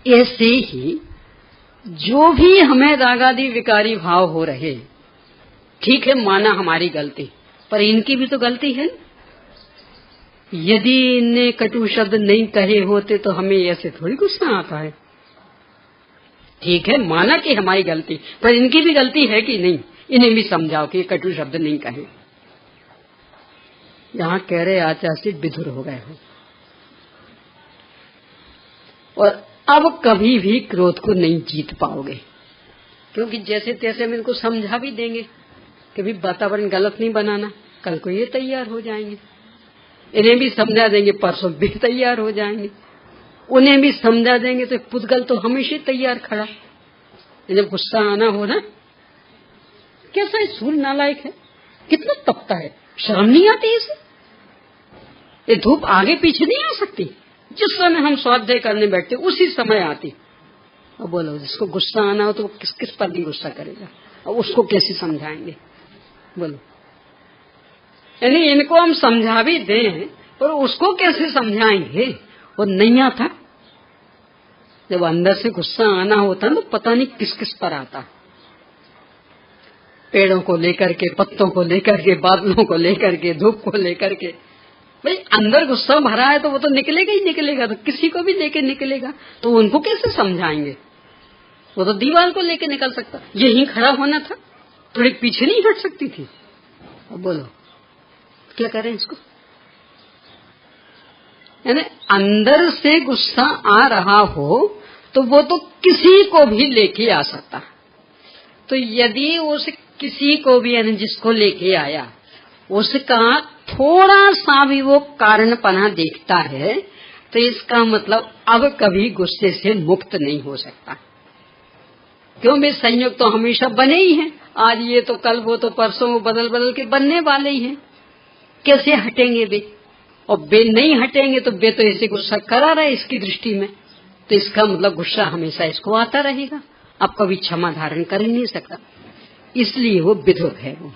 ऐसे ही जो भी हमें रागादि विकारी भाव हो रहे, ठीक है माना हमारी गलती, पर इनकी भी तो गलती है। यदि इन्हें कटु शब्द नहीं कहे होते तो हमें ऐसे थोड़ी गुस्सा आता है। ठीक है माना कि हमारी गलती, पर इनकी भी गलती है कि नहीं, इन्हें भी समझाओ कि कटु शब्द नहीं कहे। यहाँ कह रहे आचार्य से विधुर हो गए हो और अब कभी भी क्रोध को नहीं जीत पाओगे, क्योंकि जैसे तैसे हम इनको समझा भी देंगे कि भी वातावरण गलत नहीं बनाना, कल को ये तैयार हो जाएंगे। इन्हें भी समझा देंगे, परसों भी तैयार हो जाएंगे। उन्हें भी समझा देंगे तो पुद्गल तो हमेशा तैयार खड़ा। जब गुस्सा आना हो ना, कैसा है सूर्य नालायक है, कितना तपता है, शर्म नहीं आती इसे। ये धूप आगे पीछे नहीं आ सकती, जिस समय हम स्वाध्याय करने बैठते उसी समय आती। अब बोलो जिसको गुस्सा आना हो तो किस किस पर भी गुस्सा करेगा, और उसको कैसे समझाएंगे बोलो। यानी इनको हम समझा भी दें और उसको कैसे समझाएंगे। और नहीं आता, जब अंदर से गुस्सा आना होता तो पता नहीं किस किस पर आता, पेड़ों को लेकर के, पत्तों को लेकर के, बादलों को लेकर के, धूप को लेकर के। भाई अंदर गुस्सा भरा है तो वो तो निकलेगा ही निकलेगा, तो किसी को भी लेके निकलेगा, तो उनको कैसे समझाएंगे। वो तो दीवार को लेके निकल सकता, यहीं खड़ा होना था, थोड़ी पीछे नहीं हट सकती थी। अब बोलो क्या करें इसको। यानी अंदर से गुस्सा आ रहा हो तो वो तो किसी को भी लेके आ सकता। तो यदि उस किसी को भी, यानी जिसको लेके आया, उसका थोड़ा सा भी वो कारणपना देखता है तो इसका मतलब अब कभी गुस्से से मुक्त नहीं हो सकता। क्यों वे संयोग तो हमेशा बने ही हैं, आज ये तो कल वो तो परसों वो बदल बदल के बनने वाले ही हैं। कैसे हटेंगे वे, और वे नहीं हटेंगे तो वे तो ऐसे गुस्सा करा रहे इसकी दृष्टि में, तो इसका मतलब गुस्सा हमेशा इसको आता रहेगा, अब कभी क्षमा धारण कर ही नहीं सकता। इसलिए वो विधुर है। वो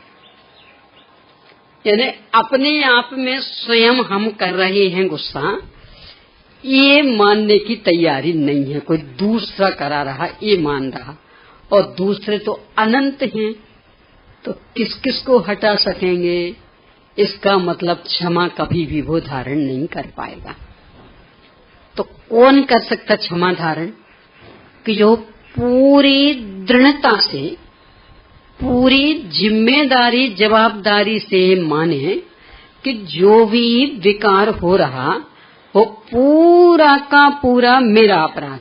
यानी अपने आप में स्वयं हम कर रहे हैं गुस्सा, ये मानने की तैयारी नहीं है। कोई दूसरा करा रहा ये मान रहा, और दूसरे तो अनंत हैं, तो किस किस को हटा सकेंगे। इसका मतलब क्षमा कभी भी वो धारण नहीं कर पाएगा। तो कौन कर सकता क्षमा धारण, कि जो पूरी दृढ़ता से, पूरी जिम्मेदारी जवाबदारी से माने कि जो भी विकार हो रहा वो पूरा का पूरा मेरा अपराध,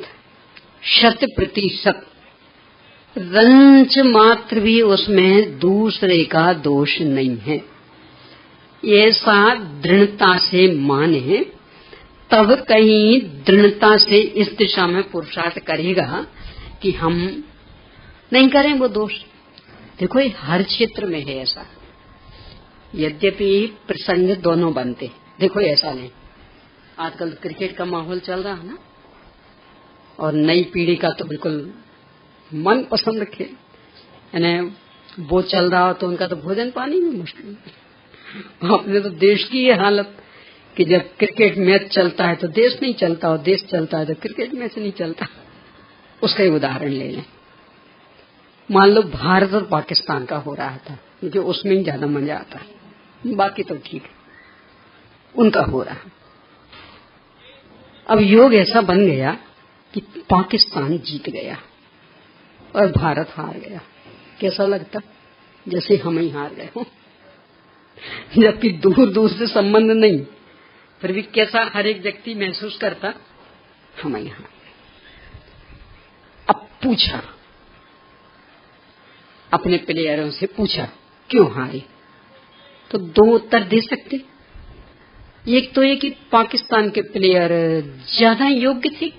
100%, रंच मात्र भी उसमें दूसरे का दोष नहीं है। ऐसा दृढ़ता से माने तब कहीं दृढ़ता से इस दिशा में पुरुषार्थ करेगा कि हम नहीं करें वो दोष। देखो ये हर क्षेत्र में है ऐसा, यद्यपि प्रसंग दोनों बनते। देखो ऐसा नहीं, आजकल क्रिकेट का माहौल चल रहा है ना, और नई पीढ़ी का तो बिल्कुल मन पसंद खेल, यानी वो चल रहा हो तो उनका तो भोजन पानी में मुश्किल। अपने तो देश की ये हालत कि जब क्रिकेट मैच चलता है तो देश नहीं चलता, और देश चलता है तो क्रिकेट मैच नहीं चलता। उसका एक उदाहरण ले लें, मान लो भारत और पाकिस्तान का हो रहा था, क्योंकि उसमें ही ज्यादा मजा आता है, बाकी तो ठीक है, उनका हो रहा। अब योग ऐसा बन गया कि पाकिस्तान जीत गया और भारत हार गया। कैसा लगता, जैसे हम ही हार गए हों, जबकि दूर दूर से संबंध नहीं, फिर भी कैसा हर एक व्यक्ति महसूस करता, हम ही हार गए। अब पूछा, अपने प्लेयरों से पूछा क्यों हारे, तो दो उत्तर दे सकते। एक तो ये कि पाकिस्तान के प्लेयर ज्यादा योग्य थे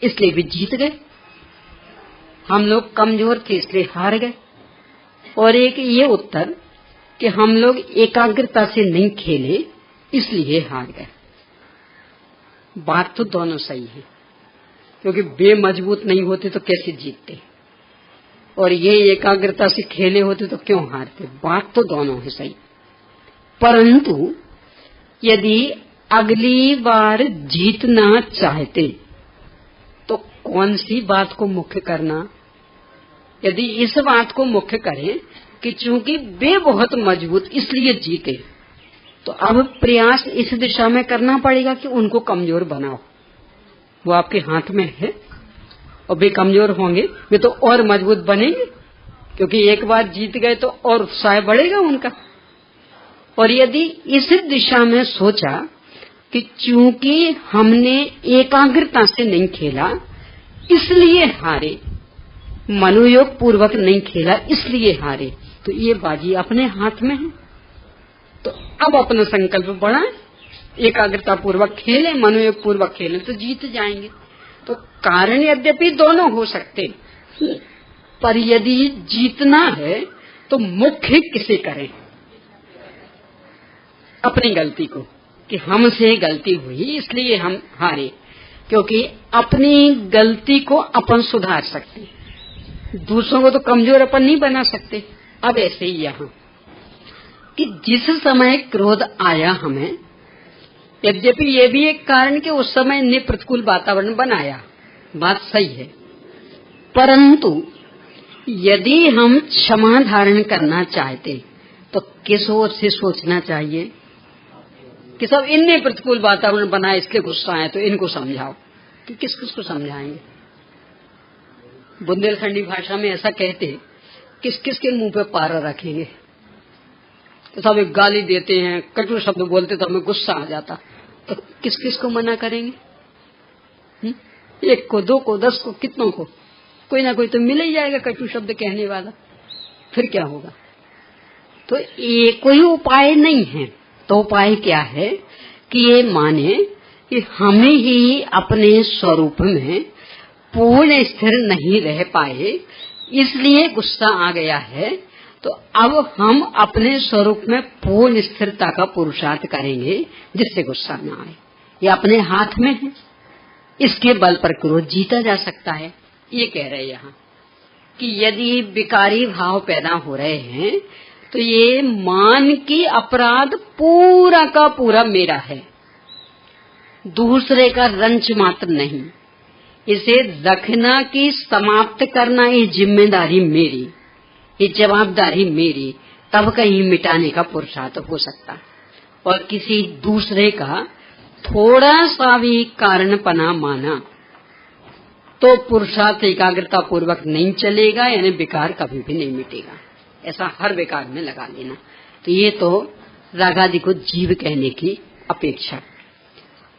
इसलिए भी जीत गए, हम लोग कमजोर थे इसलिए हार गए। और एक ये उत्तर कि हम लोग एकाग्रता से नहीं खेले इसलिए हार गए। बात तो दोनों सही है, क्योंकि वे मजबूत नहीं होते तो कैसे जीतते, और ये एकाग्रता से खेले होते तो क्यों हारते। बात तो दोनों है सही, परंतु यदि अगली बार जीतना चाहते तो कौन सी बात को मुख्य करना। यदि इस बात को मुख्य करें कि चूंकि वे बहुत मजबूत इसलिए जीते, तो अब प्रयास इस दिशा में करना पड़ेगा कि उनको कमजोर बनाओ। वो आपके हाथ में है, और वे कमजोर होंगे वे तो और मजबूत बनेंगे, क्योंकि एक बार जीत गए तो और उत्साह बढ़ेगा उनका। और यदि इस दिशा में सोचा कि चूंकि हमने एकाग्रता से नहीं खेला इसलिए हारे, मनोयोग पूर्वक नहीं खेला इसलिए हारे, तो ये बाजी अपने हाथ में है। तो अब अपना संकल्प बढ़ाएं, एकाग्रता पूर्वक खेलें, मनोयोग पूर्वक खेलें तो जीत जाएंगे। तो कारण यद्यपि दोनों हो सकते, पर यदि जीतना है तो मुख्य किसे करें? अपनी गलती को, कि हमसे गलती हुई इसलिए हम हारे, क्योंकि अपनी गलती को अपन सुधार सकते, दूसरों को तो कमजोर अपन नहीं बना सकते। अब ऐसे ही यहाँ कि जिस समय क्रोध आया हमें, यद्यपि ये भी एक कारण कि उस समय ने प्रतिकूल वातावरण बनाया, बात सही है, परंतु यदि हम क्षमा धारण करना चाहते तो किस ओर से सोचना चाहिए कि सब इनने प्रतिकूल वातावरण बनाया इसलिए गुस्सा आया, तो इनको समझाओ। कि किस किस को समझाएंगे? बुंदेलखंडी भाषा में ऐसा कहते, किस किस के मुंह पे पारा रखेंगे? तो सब एक गाली देते हैं, कटु शब्द बोलते तो हमें गुस्सा आ जाता, तो किस किस को मना करेंगे? एक को, दो को, 10 को, कितनों को? कोई ना कोई तो मिल ही जाएगा कटु शब्द कहने वाला, फिर क्या होगा? तो ये कोई उपाय नहीं है। तो उपाय क्या है कि ये माने कि हमें ही अपने स्वरूप में पूर्ण स्थिर नहीं रह पाए इसलिए गुस्सा आ गया है, तो अब हम अपने स्वरूप में पूर्ण स्थिरता का पुरुषार्थ करेंगे जिससे गुस्सा न आए। ये अपने हाथ में है, इसके बल पर क्रोध जीता जा सकता है। ये कह रहे यहाँ कि यदि विकारी भाव पैदा हो रहे हैं तो ये मान की अपराध पूरा का पूरा मेरा है, दूसरे का रंच मात्र नहीं। इसे रखना की समाप्त करना ये जिम्मेदारी मेरी, ये जवाबदारी मेरी, तब कहीं मिटाने का पुरुषार्थ हो सकता। और किसी दूसरे का थोड़ा सा भी कारणपना माना तो पुरुषार्थ एकाग्रता पूर्वक नहीं चलेगा, यानी विकार कभी भी नहीं मिटेगा। ऐसा हर विकार में लगा लेना। तो ये तो रागादि को जीव कहने की अपेक्षा,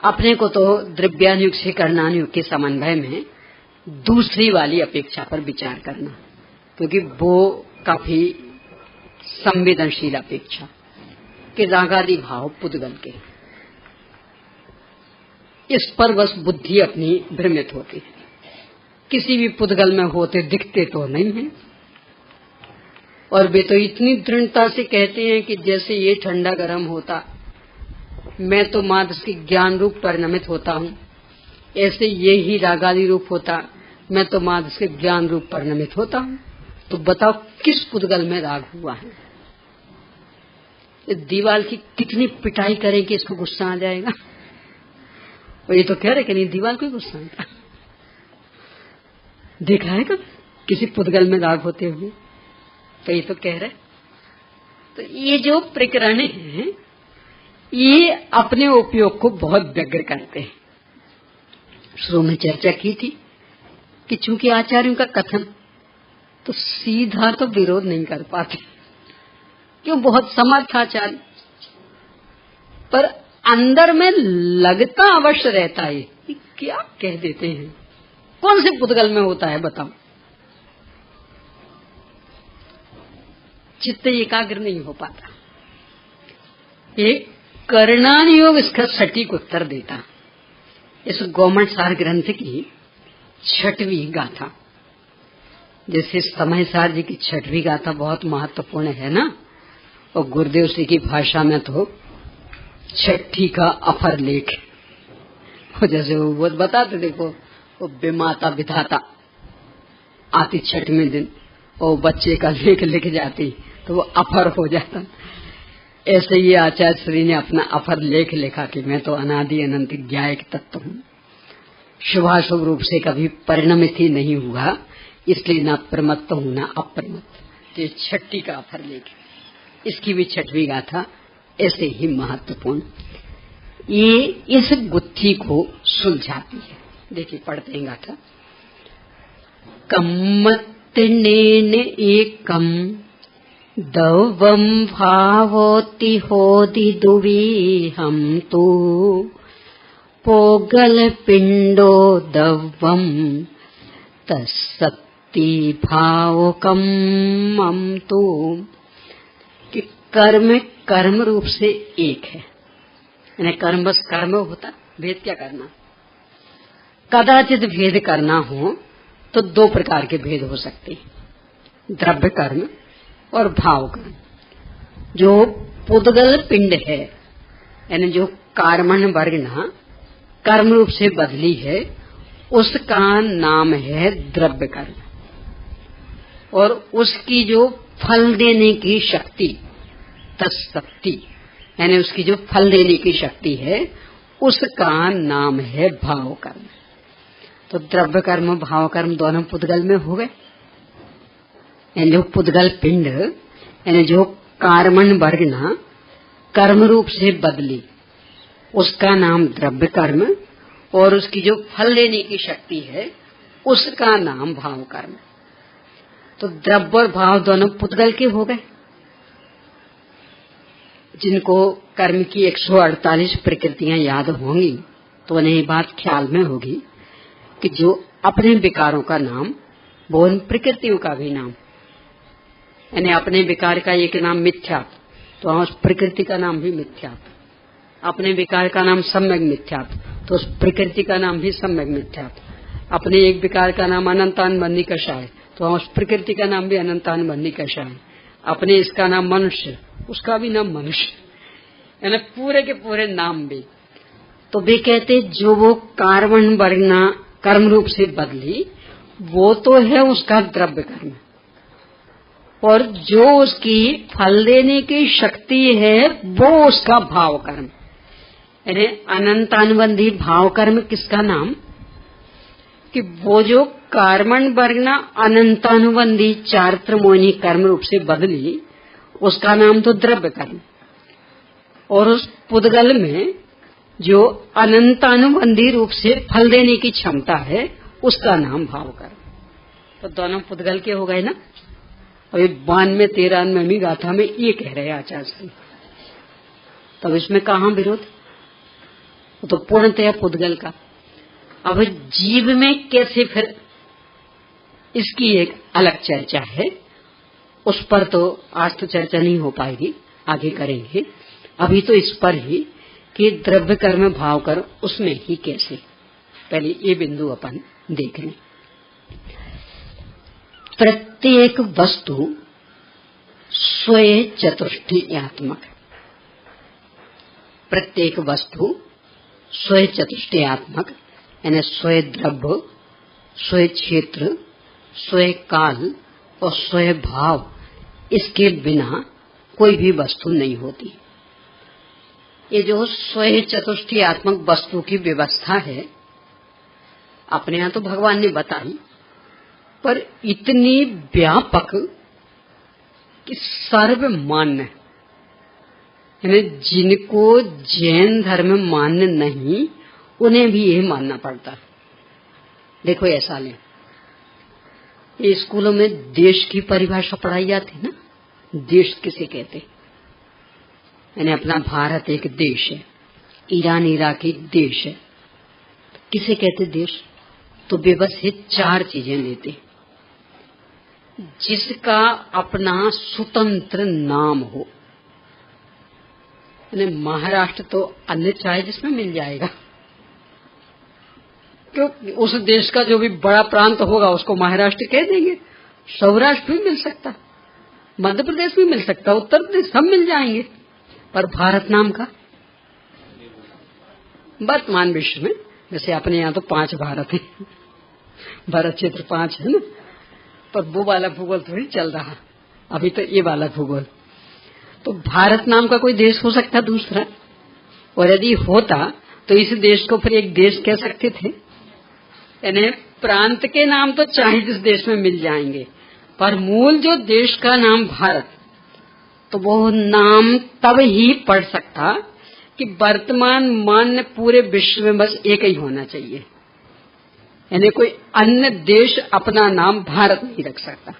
अपने को तो द्रव्यानुयोग से कर्णानुयोग के समन्वय में दूसरी वाली अपेक्षा पर विचार करना, क्योंकि वो काफी संवेदनशील अपेक्षा कि रागादि भाव पुद्गल के, इस पर बस बुद्धि अपनी भ्रमित होती है। किसी भी पुद्गल में होते दिखते तो नहीं है, और वे तो इतनी दृढ़ता से कहते हैं कि जैसे ये ठंडा गर्म होता, मैं तो मात्र के ज्ञान रूप परिणमित होता हूँ, ऐसे ये ही रागादि रूप होता, मैं तो मात्र के ज्ञान रूप परिणमित होता हूँ। तो बताओ किस पुद्गल में राग हुआ है? इस दीवार की कितनी पिटाई करें कि इसको गुस्सा आ जाएगा? और ये तो कह रहे कि नहीं दीवार को गुस्सा आता। देखा है कब किसी पुद्गल में राग होते हुए? तो ये तो कह रहे। तो ये जो प्रकरण है ये अपने उपयोग को बहुत व्यग्र करते हैं। शुरू में चर्चा की थी कि चूंकि आचार्यों का कथन तो सीधा तो विरोध नहीं कर पाते, क्यों? बहुत समर्थ आचार्य, पर अंदर में लगता अवश्य रहता है कि क्या कह देते हैं। कौन से पुद्गल में होता है बताओ? चित्त एकाग्र नहीं हो पाता। एक कर्णानुयोग इसका सटीक उत्तर देता। इस गौमठ सार ग्रंथ की 6वीं गाथा, जैसे समय सार जी की 6वीं गाथा बहुत महत्वपूर्ण है ना, और गुरुदेव श्री की भाषा में तो 6ठी का अफर लेख, जैसे वो बताते, देखो वो विमाता विधाता आती 6वें दिन और बच्चे का लेख लिख जाती तो वो अफर हो जाता। ऐसे ही आचार्य श्री ने अपना अफर लेख लिखा कि मैं तो अनादि अनंत ज्ञायक तत्व हूँ, शुभाशुभ रूप से कभी परिणमित ही नहीं हुआ, इसलिए ना प्रमत्त हूँ ना अप्रमत्त। तो 6ठी का अफर लेख, इसकी भी 6वीं गाथा ऐसे ही महत्वपूर्ण, ये इस गुत्थी को सुलझाती है। देखिए पढ़ते हैं गाथा। कम्मत्तेन एकम दवम भावोति होदि दुवी हम तू पोगल पिंडो दवम तत्सत्ति भावकम मम तू। कि कर्म कर्म रूप से एक है, यानी कर्म बस कर्म होता, भेद क्या करना। कदाचित भेद करना हो तो दो प्रकार के भेद हो सकते हैं, द्रव्य कर्म और भाव कर्म। जो पुद्गल पिंड है, यानी जो कार्मण वर्गना कर्म रूप से बदली है, उसका नाम है द्रव्य कर्म। और उसकी जो फल देने की शक्ति, तत्शक्ति, यानी उसकी जो फल देने की शक्ति है, उसका नाम है भाव कर्म। तो द्रव्य कर्म भाव कर्म दोनों पुद्गल में हो गए। यानी जो पुद्गल पिंड, यानी जो कार्मण वर्गना कर्म रूप से बदली, उसका नाम द्रव्य कर्म, और उसकी जो फल देने की शक्ति है, उसका नाम भाव कर्म। तो द्रव्य और भाव दोनों पुद्गल के हो गए। जिनको कर्म की 148 प्रकृतियां याद होंगी तो उन्हें ये बात ख्याल में होगी कि जो अपने विकारों का नाम, वो उन प्रकृतियों का भी नाम, यानी अपने विकार का एक नाम मिथ्याप, तो उस प्रकृति का नाम भी मिथ्याप। अपने विकार का नाम सम्यक मिथ्याप, तो उस प्रकृति का नाम भी सम्यक मिथ्याप। अपने एक विकार का नाम अनंतानुबंधी कषाय, तो उस प्रकृति का नाम भी अनंतानुबंधी कषाय। अपने इसका नाम मनुष्य, उसका भी नाम मनुष्य, यानी पूरे के पूरे नाम भी। तो वे कहते जो वो कार्बन वर्गना कर्म रूप से बदली, वो तो है उसका द्रव्य कर्म, और जो उसकी फल देने की शक्ति है वो उसका भाव कर्म। यानी अनंतानुबंधी भाव कर्म किसका नाम, कि वो जो कार्बन वर्गना अनंतानुबंधी चार त्रिमोही कर्म रूप से बदली, उसका नाम तो द्रव्य कर्म। और उस पुद्गल में जो अनंतानुबंधी रूप से फल देने की क्षमता है, उसका नाम भाव कर्म। तो दोनों पुद्गल के हो गए ना। अभी 92-93 गाथा में ये कह रहे आचार्य जी, तब इसमें कहाँ विरोध, तो पूर्णतया पुद्गल का। अब जीव में कैसे, फिर इसकी एक अलग चर्चा है, उस पर तो आज तो चर्चा नहीं हो पाएगी, आगे करेंगे। अभी तो इस पर ही कि द्रव्य कर्म भाव कर्म उसमें ही कैसे, पहले ये बिंदु अपन देख लें। प्रत्येक वस्तु स्वयं चतुष्टयात्मक, प्रत्येक वस्तु स्वयं चतुष्टयात्मक, यानी स्वयं द्रव्य, स्वयं क्षेत्र, स्वयं काल और स्वयं भाव, इसके बिना कोई भी वस्तु नहीं होती। ये जो स्वयं चतुष्टयात्मक वस्तु की व्यवस्था है, अपने यहाँ तो भगवान ने बताई, पर इतनी व्यापक कि सर्वमान्य, यानी जिनको जैन धर्म मान्य नहीं, उन्हें भी यह मानना पड़ता है। देखो ऐसा ले, ये स्कूलों में देश की परिभाषा पढ़ाई जाती है ना, देश किसे कहते, यानी अपना भारत एक देश है, ईरान इराक एक देश है, किसे कहते देश, तो व्यवस्थित चार चीजें लेते, जिसका अपना स्वतंत्र नाम हो। यानी महाराष्ट्र तो अन्य चाहे जिसमें मिल जाएगा, क्योंकि उस देश का जो भी बड़ा प्रांत होगा उसको महाराष्ट्र कह देंगे। सौराष्ट्र भी मिल सकता, मध्य प्रदेश भी मिल सकता, उत्तर प्रदेश, सब मिल जाएंगे। पर भारत नाम का वर्तमान विश्व में, जैसे अपने यहाँ तो 5 भारत है, भारत क्षेत्र 5 है ना, पर वो वाला भूगोल थोड़ी चल रहा, अभी तो ये वाला भूगोल। तो भारत नाम का कोई देश हो सकता दूसरा, और यदि होता तो इस देश को फिर एक देश कह सकते थे। यानी प्रांत के नाम तो चाहे जिस देश में मिल जाएंगे, पर मूल जो देश का नाम भारत, तो वो नाम तब ही पड़ सकता कि वर्तमान मान्य पूरे विश्व में बस एक ही होना चाहिए। यानी कोई अन्य देश अपना नाम भारत नहीं रख सकता।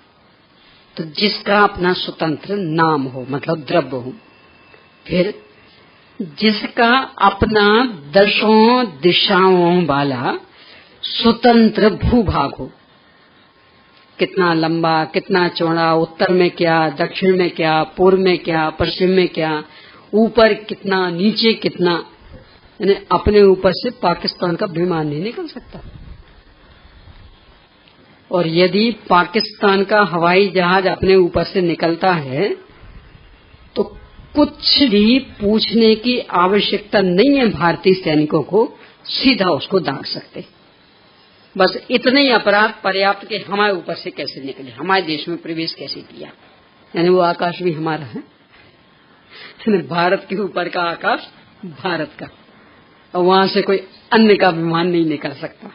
तो जिसका अपना स्वतंत्र नाम हो, मतलब द्रव्य हो। फिर जिसका अपना 10 दिशाओं वाला स्वतंत्र भूभाग हो, कितना लंबा, कितना चौड़ा, उत्तर में क्या, दक्षिण में क्या, पूर्व में क्या, पश्चिम में क्या, ऊपर कितना, नीचे कितना, यानी अपने ऊपर से पाकिस्तान का विमान नहीं निकल सकता। और यदि पाकिस्तान का हवाई जहाज अपने ऊपर से निकलता है तो कुछ भी पूछने की आवश्यकता नहीं है भारतीय सैनिकों को, सीधा उसको दाग सकते। बस इतने ही अपराध पर्याप्त के हमारे ऊपर से कैसे निकले, हमारे देश में प्रवेश कैसे किया, यानी वो आकाश भी हमारा है। भारत के ऊपर का आकाश भारत का, और वहां से कोई अन्य का विमान नहीं निकल सकता,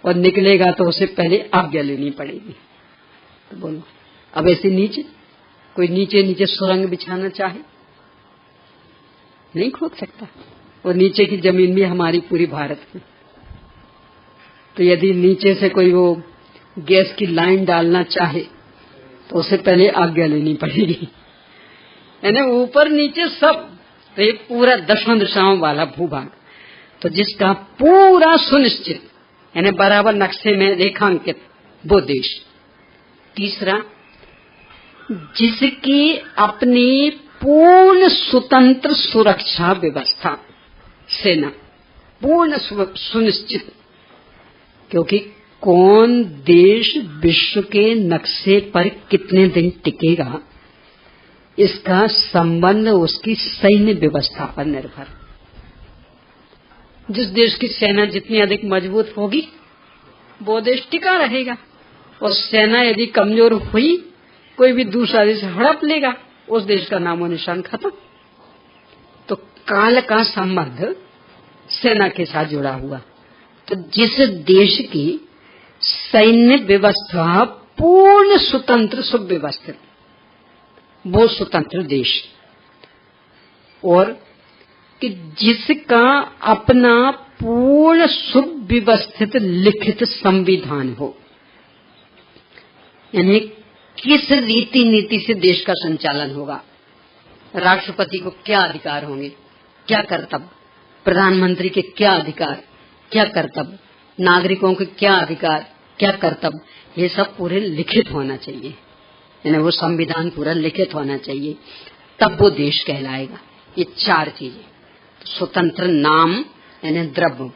और निकलेगा तो उसे पहले आज्ञा लेनी पड़ेगी। तो बोलो, अब ऐसे नीचे कोई नीचे सुरंग बिछाना चाहे नहीं खोद सकता, और नीचे की जमीन भी हमारी पूरी भारत में। तो यदि नीचे से कोई वो गैस की लाइन डालना चाहे तो उसे पहले आज्ञा लेनी पड़ेगी, यानी ऊपर नीचे सब। तो ये पूरा 10 दिशाओं वाला भूभाग, तो जिसका पूरा सुनिश्चित यानी बराबर नक्शे में रेखांकित वो देश। तीसरा, जिसकी अपनी पूर्ण स्वतंत्र सुरक्षा व्यवस्था, सेना पूर्ण सुनिश्चित, क्योंकि कौन देश विश्व के नक्शे पर कितने दिन टिकेगा इसका संबंध उसकी सैन्य व्यवस्था पर निर्भर। जिस देश की सेना जितनी अधिक मजबूत होगी वो देश टिका रहेगा, और सेना यदि कमजोर हुई, कोई भी दूसरा देश हड़प लेगा, उस देश का नामो निशान खत्म। तो काल का संबंध सेना के साथ जुड़ा हुआ। तो जिस देश की सैन्य व्यवस्था पूर्ण स्वतंत्र सुव्यवस्थित, वो स्वतंत्र देश। और कि जिसका अपना पूर्ण सुव्यवस्थित लिखित संविधान हो, यानी किस रीति नीति से देश का संचालन होगा, राष्ट्रपति को क्या अधिकार होंगे, क्या कर्तव्य, प्रधानमंत्री के क्या अधिकार, क्या कर्तव्य, नागरिकों के क्या अधिकार, क्या कर्तव्य, ये सब पूरे लिखित होना चाहिए। यानी वो संविधान पूरा लिखित होना चाहिए, तब वो देश कहलाएगा। ये 4 चीजें, स्वतंत्र नाम यानी द्रव्य,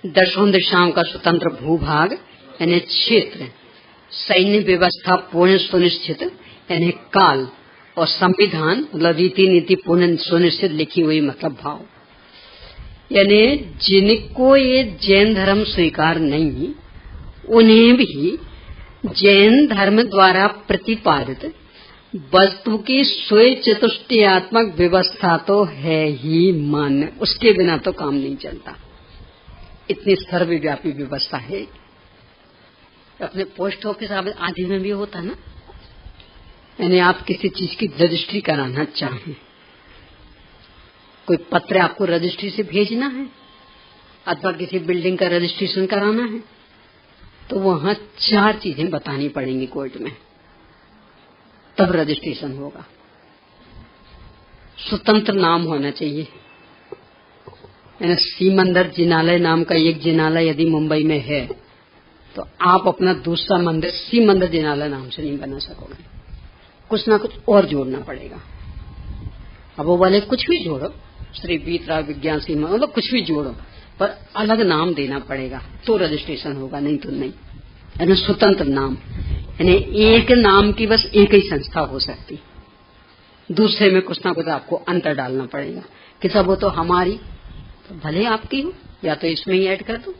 10 दिशाओं का स्वतंत्र भूभाग यानी क्षेत्र, सैन्य व्यवस्था पूर्ण सुनिश्चित यानी काल, और संविधान मतलब रीति नीति पूर्ण सुनिश्चित लिखी हुई मतलब भाव। यानी जिनको ये जैन धर्म स्वीकार नहीं, उन्हें भी जैन धर्म द्वारा प्रतिपादित वस्तु की स्वयं चतुष्टयात्मक व्यवस्था तो है ही मान्य, उसके बिना तो काम नहीं चलता। इतनी सर्वव्यापी व्यवस्था है। अपने पोस्ट ऑफिस आदि में भी होता ना, यानी आप किसी चीज की रजिस्ट्री कराना चाहें, कोई पत्र आपको रजिस्ट्री से भेजना है, अथवा किसी बिल्डिंग का रजिस्ट्रेशन कराना है, तो वहां 4 चीजें बतानी पड़ेंगी कोर्ट में, तब रजिस्ट्रेशन होगा। स्वतंत्र नाम होना चाहिए, यानी सीमंदर जिनालय नाम का एक जिनालय यदि मुंबई में है तो आप अपना दूसरा मंदिर सीमंदर जिनालय नाम से नहीं बना सकोगे, कुछ ना कुछ और जोड़ना पड़ेगा। अब वो वाले कुछ भी जोड़ो, श्री बीतराव विज्ञान सीमा, मतलब कुछ भी जोड़ो, पर अलग नाम देना पड़ेगा तो रजिस्ट्रेशन होगा, नहीं तो नहीं। यानी स्वतंत्र नाम, यानी एक नाम की बस एक ही संस्था हो सकती, दूसरे में कुछ ना कुछ आपको अंतर डालना पड़ेगा कि सब वो तो हमारी, तो भले आपकी हो, या तो इसमें ही ऐड कर दो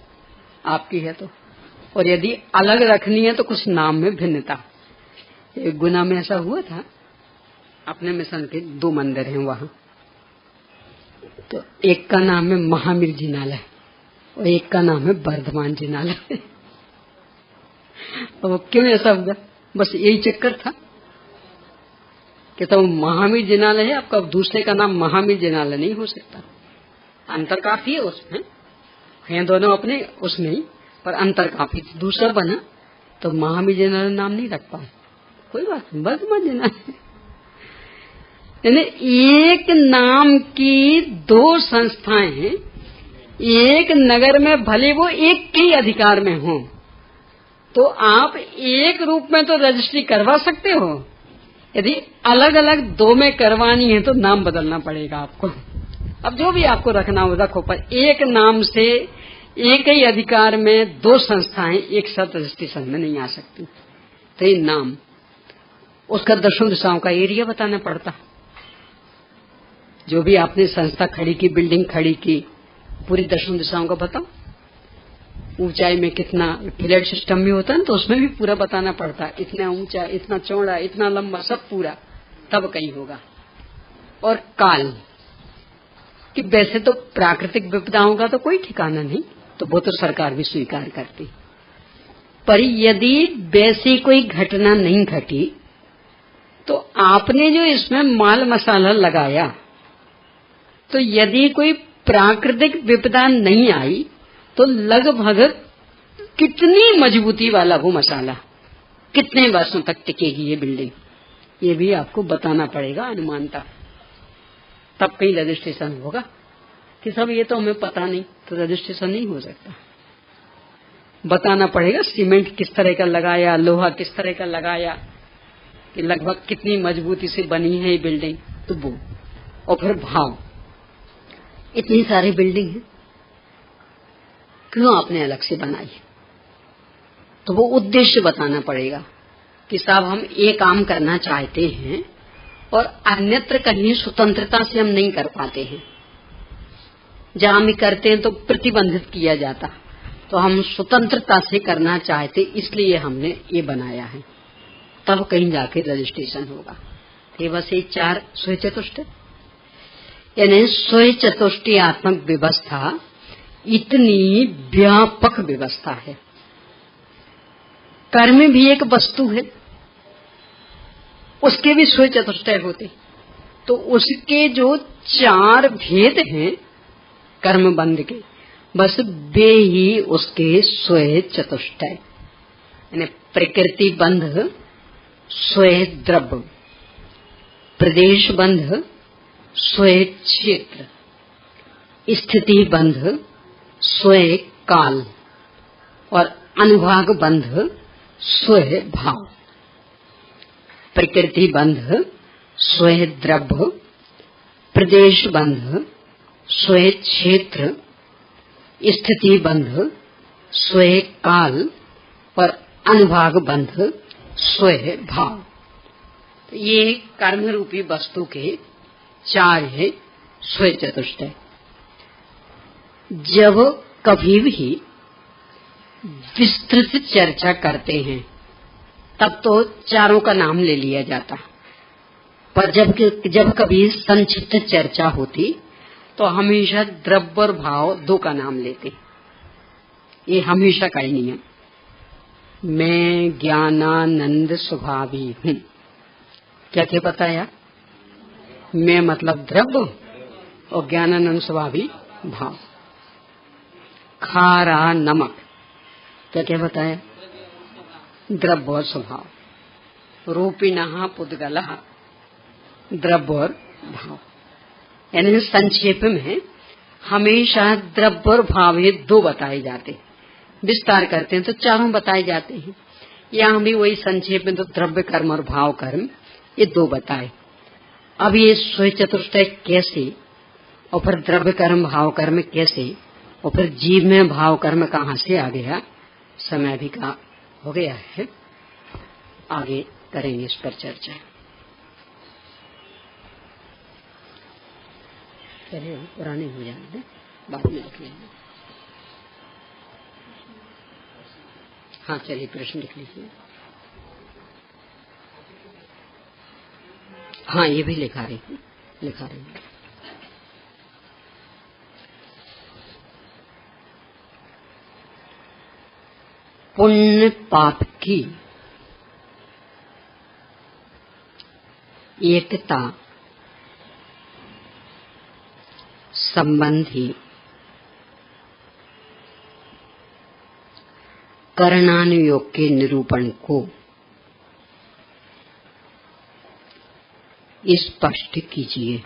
आपकी है तो, और यदि अलग रखनी है तो कुछ नाम में भिन्नता। एक गुना में ऐसा हुआ था, अपने मिशन के 2 मंदिर हैं वहां, तो एक का नाम है महावीर जिनालय और एक का नाम है वर्धमान जिनालय। अब क्यों ऐसा हुआ, बस यही चक्कर था कि तो महावीर जिनालय है आपका, दूसरे का नाम महावीर जिनालय नहीं हो सकता। अंतर काफी है उसमें, हैं दोनों अपने उसमें ही, पर अंतर काफी। दूसरा बना तो महावीर जिनालय नाम नहीं रख पाए, कोई बात नहीं, बस समझना है। यानी एक नाम की दो संस्थाएं हैं, एक नगर में भले वो एक के ही अधिकार में हो, तो आप एक रूप में तो रजिस्ट्री करवा सकते हो। यदि अलग अलग दो में करवानी है तो नाम बदलना पड़ेगा आपको। अब जो भी आपको रखना हो रखो, पर एक नाम से एक ही अधिकार में दो संस्थाएं एक साथ रजिस्ट्रेशन में नहीं आ सकती। तो ये नाम, उसका दशों दिशाओं का एरिया बताना पड़ता। जो भी आपने संस्था खड़ी की, बिल्डिंग खड़ी की, पूरी दशों दिशाओं का बताओ। ऊंचाई में कितना, फ्लैट सिस्टम भी होता है तो उसमें भी पूरा बताना पड़ता है, इतना ऊंचा, इतना चौड़ा, इतना लंबा, सब पूरा, तब कहीं होगा। और काल कि वैसे तो प्राकृतिक विपदाओं का तो कोई ठिकाना नहीं, तो वो तो सरकार भी स्वीकार करती, पर यदि वैसी कोई घटना नहीं घटी तो आपने जो इसमें माल मसाला लगाया, तो यदि कोई प्राकृतिक विपदा नहीं आई तो लगभग कितनी मजबूती वाला वो मसाला, कितने वर्षों तक टिकेगी ये बिल्डिंग, ये भी आपको बताना पड़ेगा अनुमानता। तब कहीं रजिस्ट्रेशन होगा। कि सब ये तो हमें पता नहीं, तो रजिस्ट्रेशन नहीं हो सकता। बताना पड़ेगा सीमेंट किस तरह का लगाया, लोहा किस तरह का लगाया, कि लगभग कितनी मजबूती से बनी है ये बिल्डिंग, तो वो। और फिर भाव, इतनी सारी बिल्डिंग है, क्यों आपने अलग से बनाई, तो वो उद्देश्य बताना पड़ेगा कि साहब हम ये काम करना चाहते हैं और अन्यत्र कहीं स्वतंत्रता से हम नहीं कर पाते हैं, जहां भी करते हैं तो प्रतिबंधित किया जाता, तो हम स्वतंत्रता से करना चाहते, इसलिए हमने ये बनाया है, तब कहीं जाके रजिस्ट्रेशन होगा। तो बस ये 4 स्वयं चतुष्टय, यानी स्वयं चतुष्टयात्मक व्यवस्था इतनी व्यापक व्यवस्था है। कर्म भी एक वस्तु है, उसके भी स्वयं चतुष्टय होते, तो उसके जो 4 भेद हैं कर्म बंध के, बस वे ही उसके स्वयं चतुष्टय, यानी प्रकृति बंध स्वयं द्रव्य, प्रदेश बंध स्वयं क्षेत्र, स्थिति बंध स्वयं काल और अनुभाग बंध स्वयं भाव। प्रकृति बंध स्वयं द्रव्य, प्रदेश बंध स्वयं क्षेत्र, स्थिति बंध स्वयं काल और अनुभाग बंध स्वयं भाव। ये कर्म रूपी वस्तु के 4 है स्वयं चतुष्टय। जब कभी भी विस्तृत चर्चा करते हैं तब तो चारों का नाम ले लिया जाता, पर जब कभी संक्षिप्त चर्चा होती तो हमेशा द्रव्य और भाव 2 का नाम लेते। ये हमेशा का ही नियम। मैं ज्ञानानंद स्वभावी हूँ, क्या क्या बताया? मैं मतलब द्रव्य और ज्ञानानंद स्वभावी भाव। खारा नमक, क्या क्या बताया? द्रव्य और स्वभाव। रूपिणः पुद्गलः, द्रव्य और भाव। यानी संक्षेप में हमेशा द्रव्य और भाव ये 2 बताए जाते, विस्तार करते हैं तो 4 बताए जाते हैं। यहाँ भी वही संक्षेप में तो द्रव्य कर्म और भाव कर्म ये 2 बताए। अब ये स्वयं चतुष्टय कैसे, और फिर द्रव्य कर्म भाव कर्म कैसे, और फिर जीव में भाव कर्म कहाँ से आ गया, समय भी का हो गया है, आगे करेंगे इस पर चर्चा। चलिए पुराने हो जाएंगे, बाद में लिख लेंगे। हाँ चलिए प्रश्न लिख लीजिए। हाँ ये भी लिखा रही हूँ। पुण्य पाप की एकता संबंधी करणानुयोग के निरूपण को स्पष्ट कीजिए।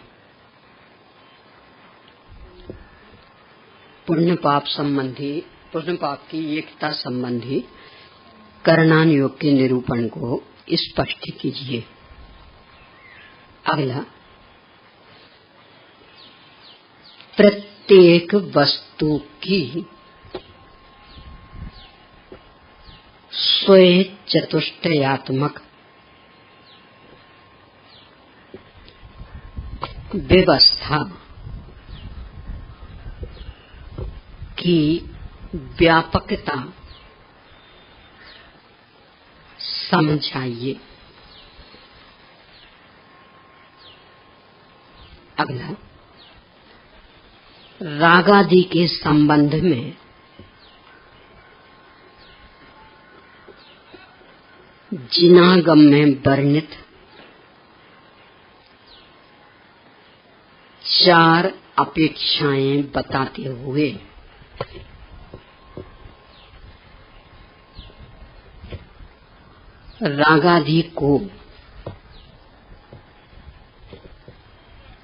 पुण्य पाप की एकता संबंधी करणान योग के निरूपण को स्पष्ट कीजिए। अगला, प्रत्येक वस्तु की स्वयं चतुष्टयात्मक व्यवस्था की व्यापकता समझाइए। अगला, राग आदि के संबंध में जिनागम में वर्णित 4 अपेक्षाएं बताते हुए रागादि को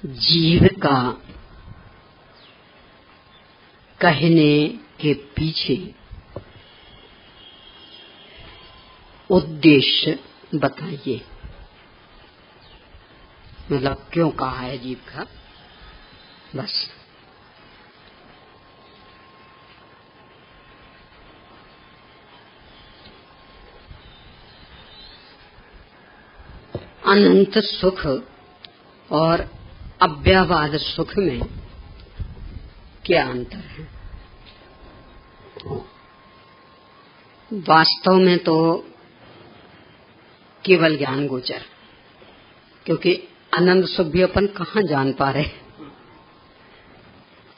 जीव का कहने के पीछे उद्देश्य बताइए। मतलब क्यों कहा है जीव का, बस। अनंत सुख और अव्यवहार सुख में क्या अंतर है? वास्तव में तो केवल ज्ञान गोचर, क्योंकि अनंत सुख भी अपन कहाँ जान पा रहे,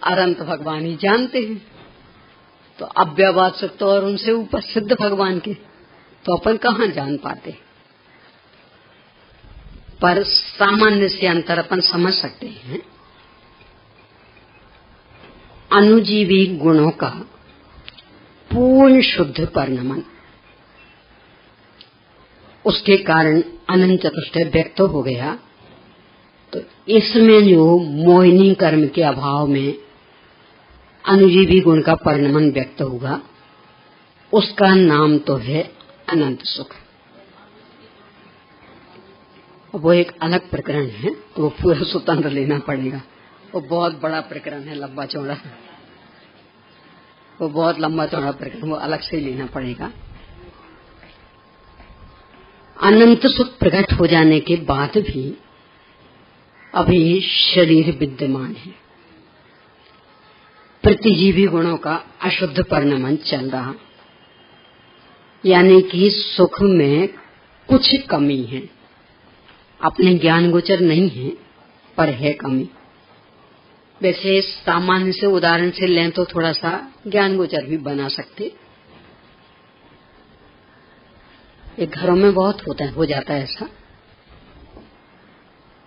अनंत भगवान ही जानते हैं। तो अव्यवहार सुख तो और उनसे ऊपर सिद्ध भगवान के, तो अपन कहाँ जान पाते। पर सामान्य से अंतर अपन समझ सकते हैं। अनुजीवी गुणों का पूर्ण शुद्ध परिणमन, उसके कारण अनंत चतुष्टय व्यक्त हो गया। तो इसमें जो मोहिनी कर्म के अभाव में अनुजीवी गुण का परिणमन व्यक्त होगा, उसका नाम तो है अनंत सुख। वो एक अलग प्रकरण है, तो वो पूरा स्वतंत्र लेना पड़ेगा। वो बहुत बड़ा प्रकरण है, लंबा चौड़ा, वो बहुत लंबा चौड़ा प्रकरण, वो अलग से लेना पड़ेगा। अनंत सुख प्रकट हो जाने के बाद भी अभी शरीर विद्यमान है, प्रतिजीवी गुणों का अशुद्ध परिणमन चल रहा, यानी कि सुख में कुछ कमी है। अपने ज्ञान गोचर नहीं है, पर है कमी। वैसे सामान्य से उदाहरण से लें तो थोड़ा सा ज्ञान गोचर भी बना सकते। एक घरों में बहुत हो जाता है ऐसा।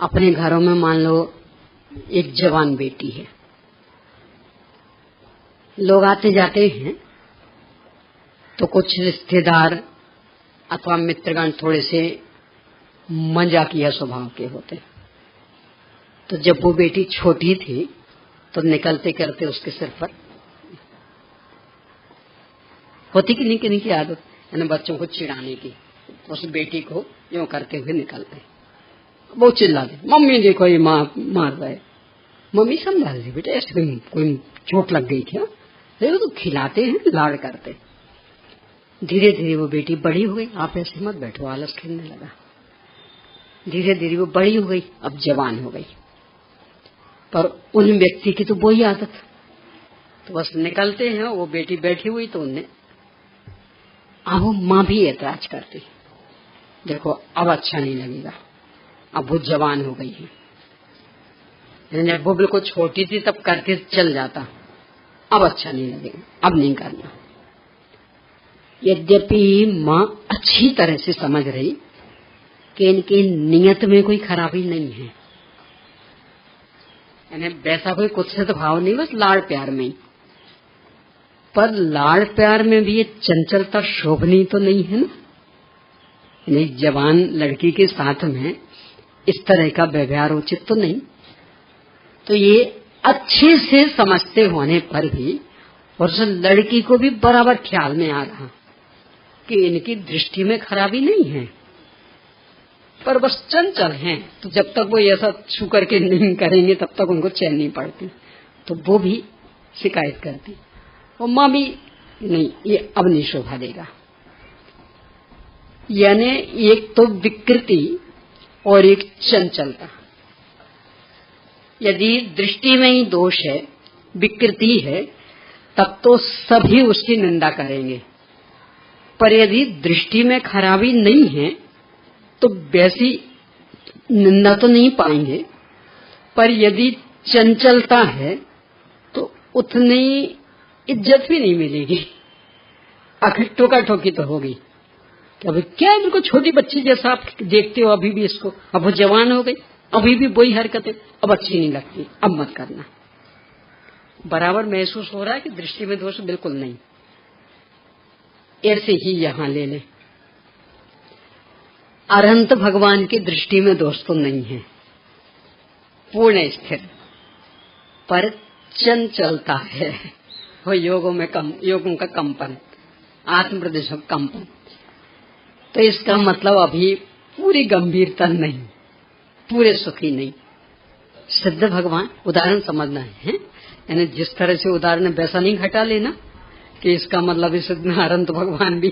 अपने घरों में मान लो एक जवान बेटी है, लोग आते जाते हैं, तो कुछ रिश्तेदार अथवा मित्रगण थोड़े से मजाकिया स्वभाव के होते। तो जब वो बेटी छोटी थी तो निकलते करते उसके सिर पर होती कि नहीं की आदत, यानी बच्चों को चिढ़ाने की, उस बेटी को यूं करते हुए निकलते। वो चिल्लाते, मम्मी देखो ये मार रहा है। मम्मी समझा रही, बेटा ऐसे कोई चोट लग गई क्या? देखो तो खिलाते हैं, लाड़ करते। धीरे धीरे वो बेटी बड़ी हो गई। आप ऐसे मत बैठो, आलस खेलने लगा। धीरे धीरे वो बड़ी हो गई, अब जवान हो गई। पर उन व्यक्ति की तो वही आदत, तो बस निकलते हैं, वो बेटी बैठी हुई तो उन्हें अब वो माँ भी ऐतराज करती, देखो अब अच्छा नहीं लगेगा, अब वो जवान हो गई है। जब वो बिल्कुल छोटी थी तब करके चल जाता, अब अच्छा नहीं लगेगा, अब नहीं करना। यद्यपि माँ अच्छी तरह से समझ रही कि इनकी नियत में कोई खराबी नहीं है, यानी वैसा कोई कुत्सित भाव नहीं, बस लाड़ प्यार में ही। पर लाड़ प्यार में भी ये चंचलता शोभनीय तो नहीं है ना। यानी जवान लड़की के साथ में इस तरह का व्यवहार उचित तो नहीं। तो ये अच्छे से समझते होने पर भी और उस लड़की को भी बराबर ख्याल में आ रहा कि इनकी दृष्टि में खराबी नहीं है, पर बस चंचल हैं, तो जब तक वो ऐसा छू करके नहीं करेंगे तब तक उनको चैन नहीं पड़ती। तो वो भी शिकायत करती और माँ भी नहीं, ये अब नहीं शोभा देगा। यानी एक तो विकृति और एक चंचलता। यदि दृष्टि में ही दोष है, विकृति है, तब तो सभी उसकी निंदा करेंगे, पर यदि दृष्टि में खराबी नहीं है तो वैसी निंदा तो नहीं पाएंगे, पर यदि चंचलता है तो उतनी इज्जत भी नहीं मिलेगी, आखिर टोका टोकी तो होगी कि अभी क्या इनको छोटी बच्ची जैसा आप देखते हो अभी भी इसको, अब वो जवान हो गई, अभी भी वही हरकतें, अब अच्छी नहीं लगती, अब मत करना। बराबर महसूस हो रहा है कि दृष्टि में दोष बिल्कुल नहीं। ऐसे ही यहाँ ले लें, अनंत भगवान की दृष्टि में दोष तो नहीं है, पूर्ण स्थिर, पर चंचलता है, वो योगों का कंपन, आत्म प्रदेश कंपन। तो इसका मतलब अभी पूरी गंभीरता नहीं, पूरे सुखी नहीं। सिद्ध भगवान उदाहरण समझना है, यानी जिस तरह से उदाहरण वैसा नहीं घटा लेना कि इसका मतलब इस अनंत भगवान भी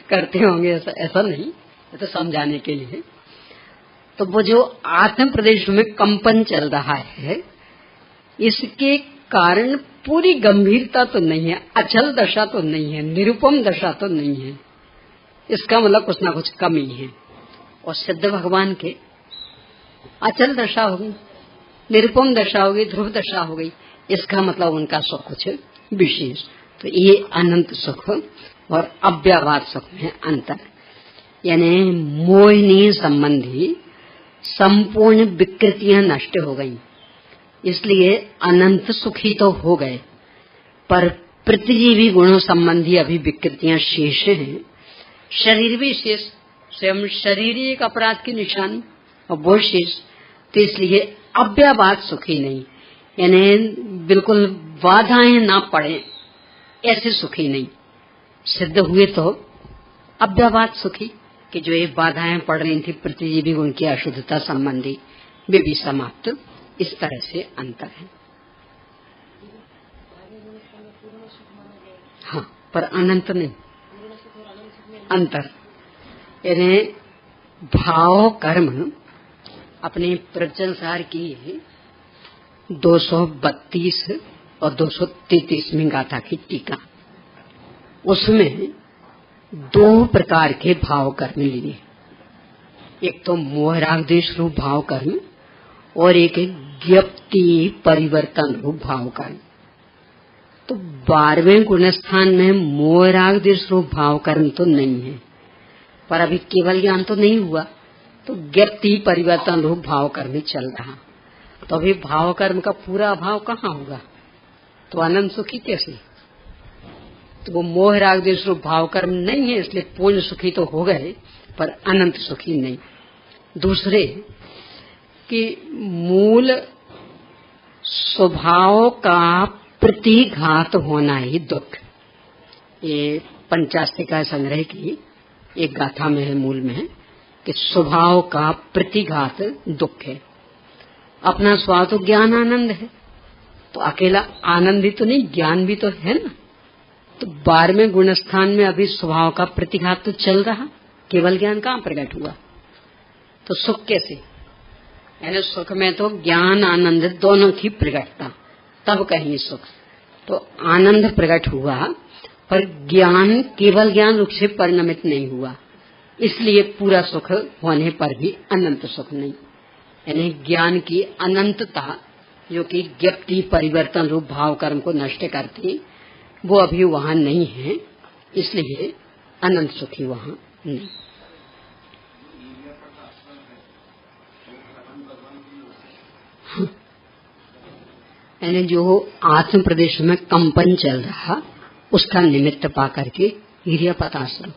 करते होंगे, ऐसा नहीं, तो समझाने के लिए। तो वो जो आत्म प्रदेश में कंपन चल रहा है, इसके कारण पूरी गंभीरता तो नहीं है, अचल दशा तो नहीं है, निरुपम दशा तो नहीं है, इसका मतलब कुछ ना कुछ कमी है। और सिद्ध भगवान के अचल दशा होगी, निरुपम दशा होगी, ध्रुव दशा हो गई, इसका मतलब उनका सुख कुछ विशेष। तो ये अनंत सुख और अव्यवहार सुख में अंतर, यानी मोहिनी संबंधी संपूर्ण विकृतियां नष्ट हो गई, इसलिए अनंत सुखी तो हो गए, पर प्रतिजीवी गुणों संबंधी अभी विकृतियां शेष हैं। शरीर भी शेष, स्वयं शरीर ही एक अपराध की निशानी और वो शेष, तो इसलिए अव्यवहार सुखी नहीं, यानी बिल्कुल बाधाएं ना पड़े ऐसे सुखी नहीं। सिद्ध हुए तो अव्यवहार सुखी कि जो ये बाधाएं पड़ रही थी प्रतिजीवी गुण की अशुद्धता संबंधी, वे भी समाप्त। इस तरह से अंतर है। हाँ, पर अनंत नहीं, अंतर, यानी भाव कर्म अपने प्रवचनसार की 232 और 233 गाथा की टीका, उसमें दो प्रकार के भाव कर्म लिए, एक तो मोह राग द्वेष रूप भाव कर्म और एक ज्ञप्ति परिवर्तन रूप भाव कर्म। तो 12वें गुणस्थान में मोह राग द्वेष रूप भाव कर्म तो नहीं है, पर अभी केवल ज्ञान तो नहीं हुआ, तो ज्ञप्ति परिवर्तन रूप भाव कर्म चल रहा। तो अभी भाव कर्म का पूरा अभाव कहाँ होगा, तो अनंत सुखी कैसे? तो वो मोह राग द्वेष रूप भाव कर्म नहीं है, इसलिए पूर्ण सुखी तो हो गए पर अनंत सुखी नहीं। दूसरे कि मूल स्वभाव का प्रतिघात होना ही दुख। ये पंचास्तिका संग्रह की एक गाथा में है, मूल में है कि स्वभाव का प्रतिघात दुख है। अपना स्वभाव तो ज्ञान आनंद है, तो अकेला आनंद ही तो नहीं, ज्ञान भी तो है ना। तो 12वें गुणस्थान में अभी स्वभाव का प्रतिघात तो चल रहा, केवल ज्ञान कहाँ प्रकट हुआ, तो सुख कैसे? यानी सुख में तो ज्ञान आनंद दोनों की प्रकटता, तब कहीं सुख। तो आनंद प्रकट हुआ पर ज्ञान केवल ज्ञान रूप से परिणमित नहीं हुआ, इसलिए पूरा सुख होने पर भी अनंत सुख नहीं। यानी ज्ञान की अनंतता जो कि ज्ञप्ति परिवर्तन रूप भाव कर्म को नष्ट करती, वो अभी वहां नहीं है, इसलिए अनंत सुखी वहां नहीं। यानी जो आत्म प्रदेश में कंपन चल रहा, उसका निमित्त पा करके हिरियापताश्रम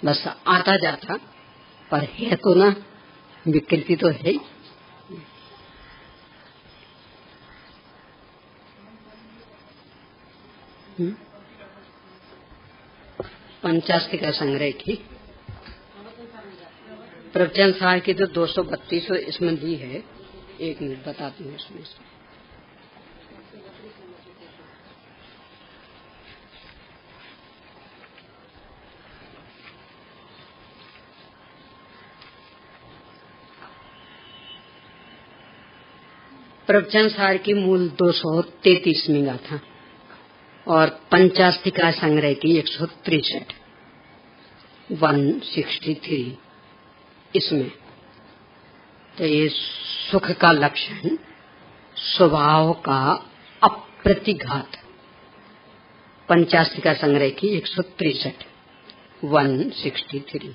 बस आता जाता, पर है तो ना विकृति तो है ही। पंचास्तिका संग्रह की प्रवचन सार की तो 232 इसमें दी है। 1 मिनट बताती हूँ इसमें से। प्रवचन सार की मूल 233वीं गाथा और पंचास्तिका संग्रह की 163 163 इसमें तो ये सुख का लक्षण स्वभाव का अप्रतिघात। पंचास्तिका संग्रह की 163 163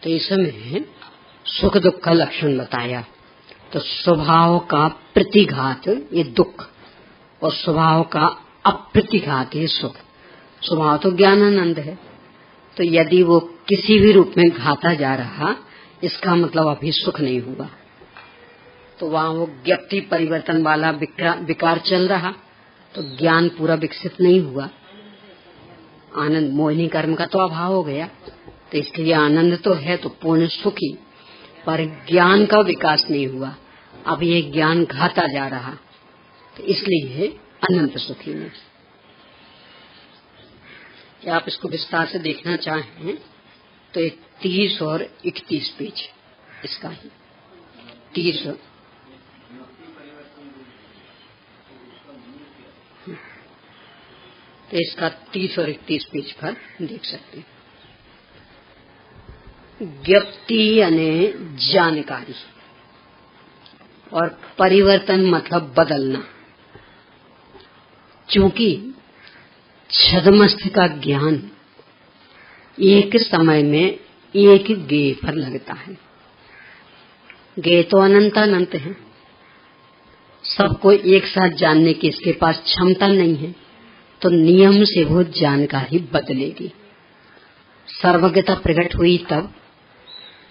तो इसमें सुख दुख का लक्षण बताया। तो स्वभाव का प्रतिघात ये दुख और स्वभाव का अप्रतिघात ये सुख। स्वभाव तो ज्ञानानंद है, तो यदि वो किसी भी रूप में घाता जा रहा इसका मतलब अभी सुख नहीं हुआ। तो वहाँ वो ज्ञप्ति परिवर्तन वाला विकार चल रहा तो ज्ञान पूरा विकसित नहीं हुआ। आनंद मोहिनी कर्म का तो अभाव हो गया, तो इसलिए आनंद तो है तो पूर्ण सुखी, पर ज्ञान का विकास नहीं हुआ। अब ये ज्ञान घाता जा रहा तो इसलिए अनंत सुखी में। क्या आप इसको विस्तार से देखना चाहें तो 30 और 31 पेज इसका ही 30 तो इसका 30 और 31 पेज पर देख सकते हैं। ज्ञप्ति यानी जानकारी और परिवर्तन मतलब बदलना। चूंकि छद्मस्थ का ज्ञान एक समय में एक ज्ञेय पर लगता है। ज्ञेय तो अनंत है, सबको एक साथ जानने की इसके पास क्षमता नहीं है, तो नियम से वो जानकारी बदलेगी। सर्वज्ञता प्रकट हुई तब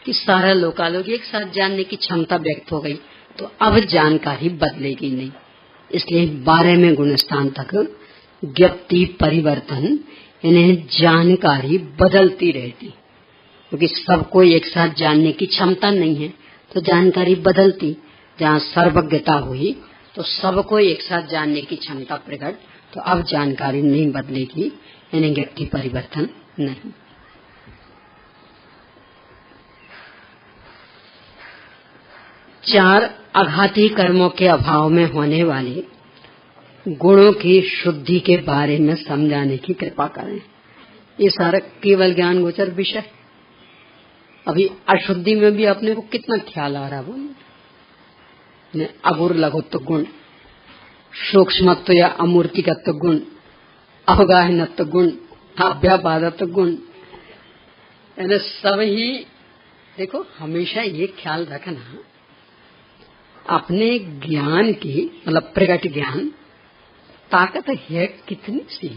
कि सारा लोकालोक एक साथ जानने की क्षमता व्यक्त हो गई, तो अब जानकारी बदलेगी नहीं। इसलिए 12वें गुणस्थान तक ज्ञप्ति परिवर्तन यानी जानकारी बदलती रहती, क्योंकि सबको एक साथ जानने की क्षमता नहीं है तो जानकारी बदलती। जहाँ सर्वज्ञता हुई तो सबको एक साथ जानने की क्षमता प्रकट, तो अब जानकारी नहीं बदलेगी, यानी ज्ञप्ति परिवर्तन नहीं। चार आघाती कर्मों के अभाव में होने वाले गुणों की शुद्धि के बारे में समझाने की कृपा करें। ये सारा केवल ज्ञान गोचर विषय। अभी अशुद्धि में भी अपने को कितना ख्याल आ रहा बोल। अगुर लघुत्व गुण, सूक्ष्मत्व या अमूर्तिकत्व गुण, अवगाहनत्व गुण, अभ्यापादत्व गुण, यानी सब ही देखो। हमेशा ये ख्याल रखना अपने ज्ञान की मतलब प्रकट ज्ञान ताकत है कितनी सी,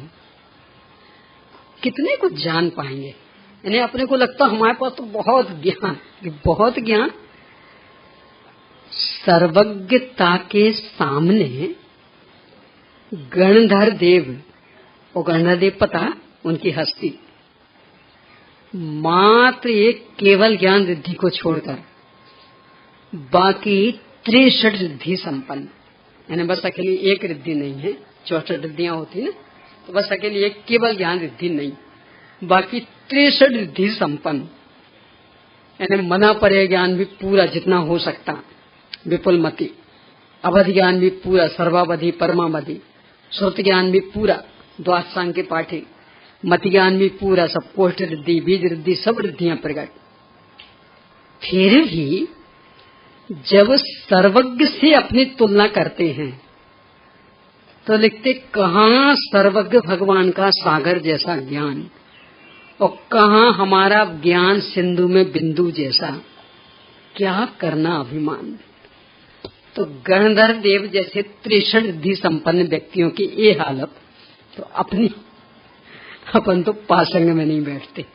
कितने को जान पाएंगे। यानी अपने को लगता हमारे पास तो बहुत ज्ञान, बहुत ज्ञान। सर्वज्ञता के सामने गणधर देव, वो गणधर देव पता उनकी हस्ती, मात्र एक केवल ज्ञान रिद्धि को छोड़कर बाकी 63 रिद्धि संपन्न, यानी बस अकेली एक रिद्धि नहीं है, 64 रिद्धियां होती ना, तो बस अकेली एक केवल ज्ञान रिद्धि नहीं, बाकी 63 रिद्धि संपन्न। यानी मना परे ज्ञान भी पूरा जितना हो सकता, विपुल मति, अवध ज्ञान भी पूरा, सर्वावधि परमावधि, श्रुत ज्ञान भी पूरा, द्वादशांग के पाठे, मति ज्ञान भी पूरा, सब कोष्ठ रिद्धि, बीज रिद्धि, सब रिद्धियां प्रकट। फिर भी जब सर्वज्ञ से अपनी तुलना करते हैं तो लिखते कहाँ सर्वज्ञ भगवान का सागर जैसा ज्ञान और कहाँ हमारा ज्ञान सिंधु में बिंदु जैसा, क्या करना अभिमान। तो गणधर देव जैसे 63 रिद्धि संपन्न व्यक्तियों की ये हालत, तो अपन तो पासंग में नहीं बैठते।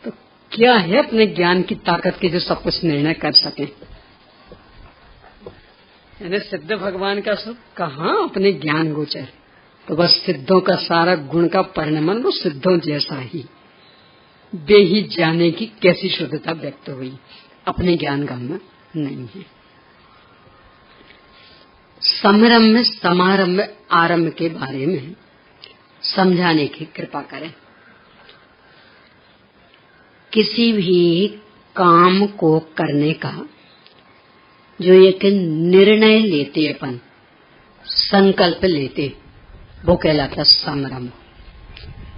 तो क्या है अपने ज्ञान की ताकत के जो सब कुछ निर्णय कर सके? यानी सिद्ध भगवान का सब कहाँ अपने ज्ञान गोचर, तो बस सिद्धों का सारा गुण का परिणमन वो सिद्धों जैसा ही बेही जाने की कैसी शुद्धता व्यक्त हुई, अपने ज्ञान गम्य नहीं है। समरम्य समारंभ आरंभ के बारे में समझाने की कृपा करें। किसी भी काम को करने का जो एक निर्णय लेते, अपन संकल्प लेते, वो कहलाता समारंभ।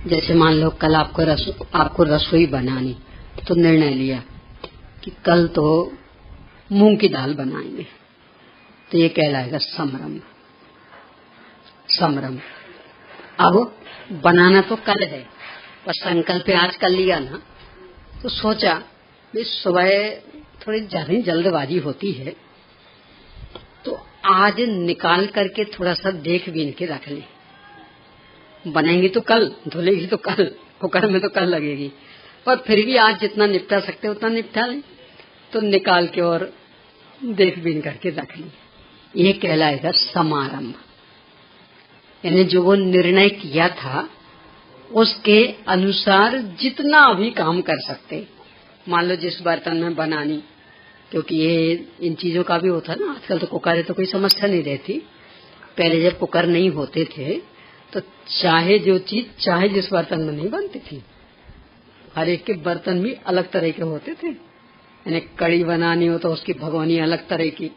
जैसे मान लो कल आपको रसोई बनानी, तो निर्णय लिया कि कल तो मूंग की दाल बनाएंगे, तो ये कहलाएगा समारंभ। समारंभ अब बनाना तो कल है, पर संकल्प आज कर लिया ना, तो सोचा भी सुबह थोड़ी ज्यादा जल्दबाजी होती है, तो आज निकाल करके थोड़ा सा देख बीन के रख ले, बनेगी तो कल, धुलेगी तो कल, कुकर में तो कल लगेगी, पर फिर भी आज जितना निपटा सकते उतना निपटा ले, तो निकाल के और देख बीन करके रख ले। ये कहलाएगा समारंभ। यानी जो वो निर्णय किया था उसके अनुसार जितना भी काम कर सकते। मान लो जिस बर्तन में बनानी, क्योंकि ये इन चीजों का भी होता ना, आजकल तो कुकर है तो कोई समस्या नहीं रहती। पहले जब कुकर नहीं होते थे तो चाहे जो चीज चाहे जिस बर्तन में नहीं बनती थी, हर एक के बर्तन भी अलग तरह के होते थे। यानी कड़ी बनानी हो तो उसकी भगोनी अलग तरह की,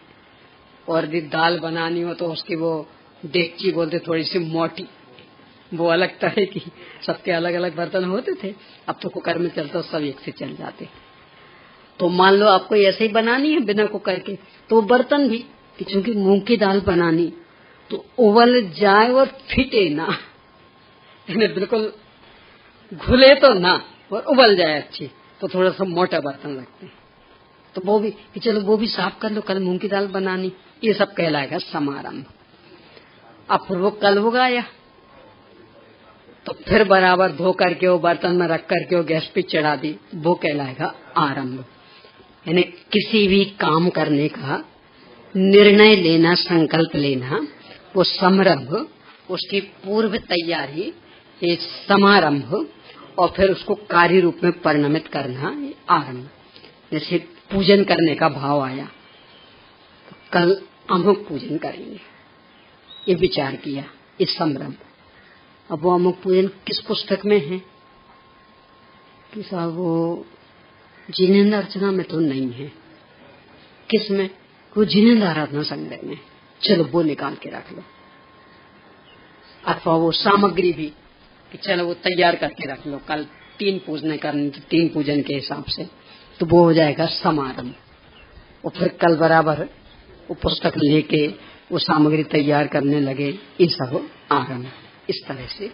और यदि दाल बनानी हो तो उसकी वो डेगची बोलते थोड़ी सी मोटी, वो अलग तरह की। सबके अलग अलग बर्तन होते थे। अब तो कुकर में चलता सब एक से चल जाते। तो मान लो आपको ऐसे ही बनानी है बिना कुकर के, तो बर्तन भी, क्योंकि मूंग की दाल बनानी तो उबल जाए और फिटे ना, बिल्कुल घुले तो ना और उबल जाए अच्छी, तो थोड़ा सा मोटा बर्तन रखते। तो वो भी कि चलो वो भी साफ कर लो, कल मूंग की दाल बनानी, ये सब कहलाएगा समारंभ। अब फिर वो कल उगाया तो फिर बराबर धो करके वो बर्तन में रख करके वो गैस पे चढ़ा दी, वो कहलाएगा आरंभ। यानी किसी भी काम करने का निर्णय लेना, संकल्प लेना, वो समारंभ, उसकी पूर्व तैयारी, ये समारंभ, और फिर उसको कार्य रूप में परिणमित करना, ये आरंभ। जैसे पूजन करने का भाव आया, तो कल अमुक पूजन करेंगे, ये विचार किया, इस समारंभ। अब वो अमुक पूजन किस पुस्तक में है कि साहब वो जिनेन्द्र अर्चना में तो नहीं है, किस में? वो जिनेन्द्र आराधना संग्रह में, चलो वो निकाल के रख लो। अथवा वो सामग्री भी कि चलो वो तैयार करके रख लो, कल 3 पूजने करने, तो 3 पूजन के हिसाब से, तो वो हो जाएगा समारंभ। और फिर कल बराबर वो पुस्तक लेके वो सामग्री तैयार करने लगे, ये सब आरंभ। इस तरह से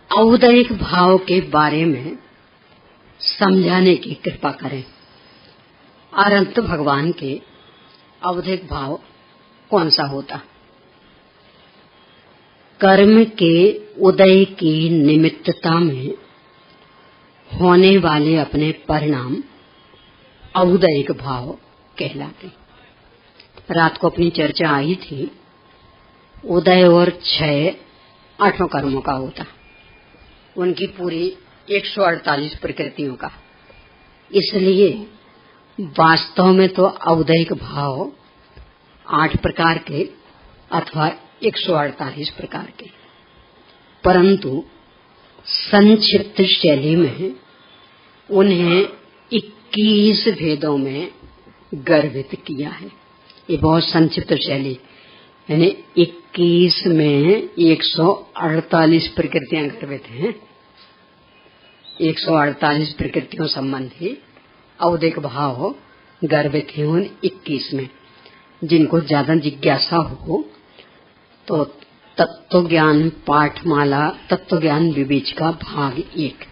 औदैहिक भाव के बारे में समझाने की कृपा करें। अनंत भगवान के औदैहिक भाव कौन सा होता? कर्म के उदय की निमित्तता में होने वाले अपने परिणाम औदैहिक भाव कहलाते। रात को अपनी चर्चा आई थी, उदय और क्षय 8 कर्मों का होता, उनकी पूरी 148 प्रकृतियों का। इसलिए वास्तव में तो औदैहिक भाव 8 प्रकार के अथवा 148 प्रकार के, परंतु संक्षिप्त शैली में उन्हें 21 भेदों में गर्भित किया है। ये बहुत संक्षिप्त शैली, यानी 21 में 148 प्रकृतियां गर्भित हैं। 148 प्रकृतियों संबंधी औदैहिक भाव गर्भित हैं उन 21 में। जिनको ज्यादा जिज्ञासा हो तो तत्व ज्ञान पाठमाला तत्व ज्ञान विवेचिका भाग 1,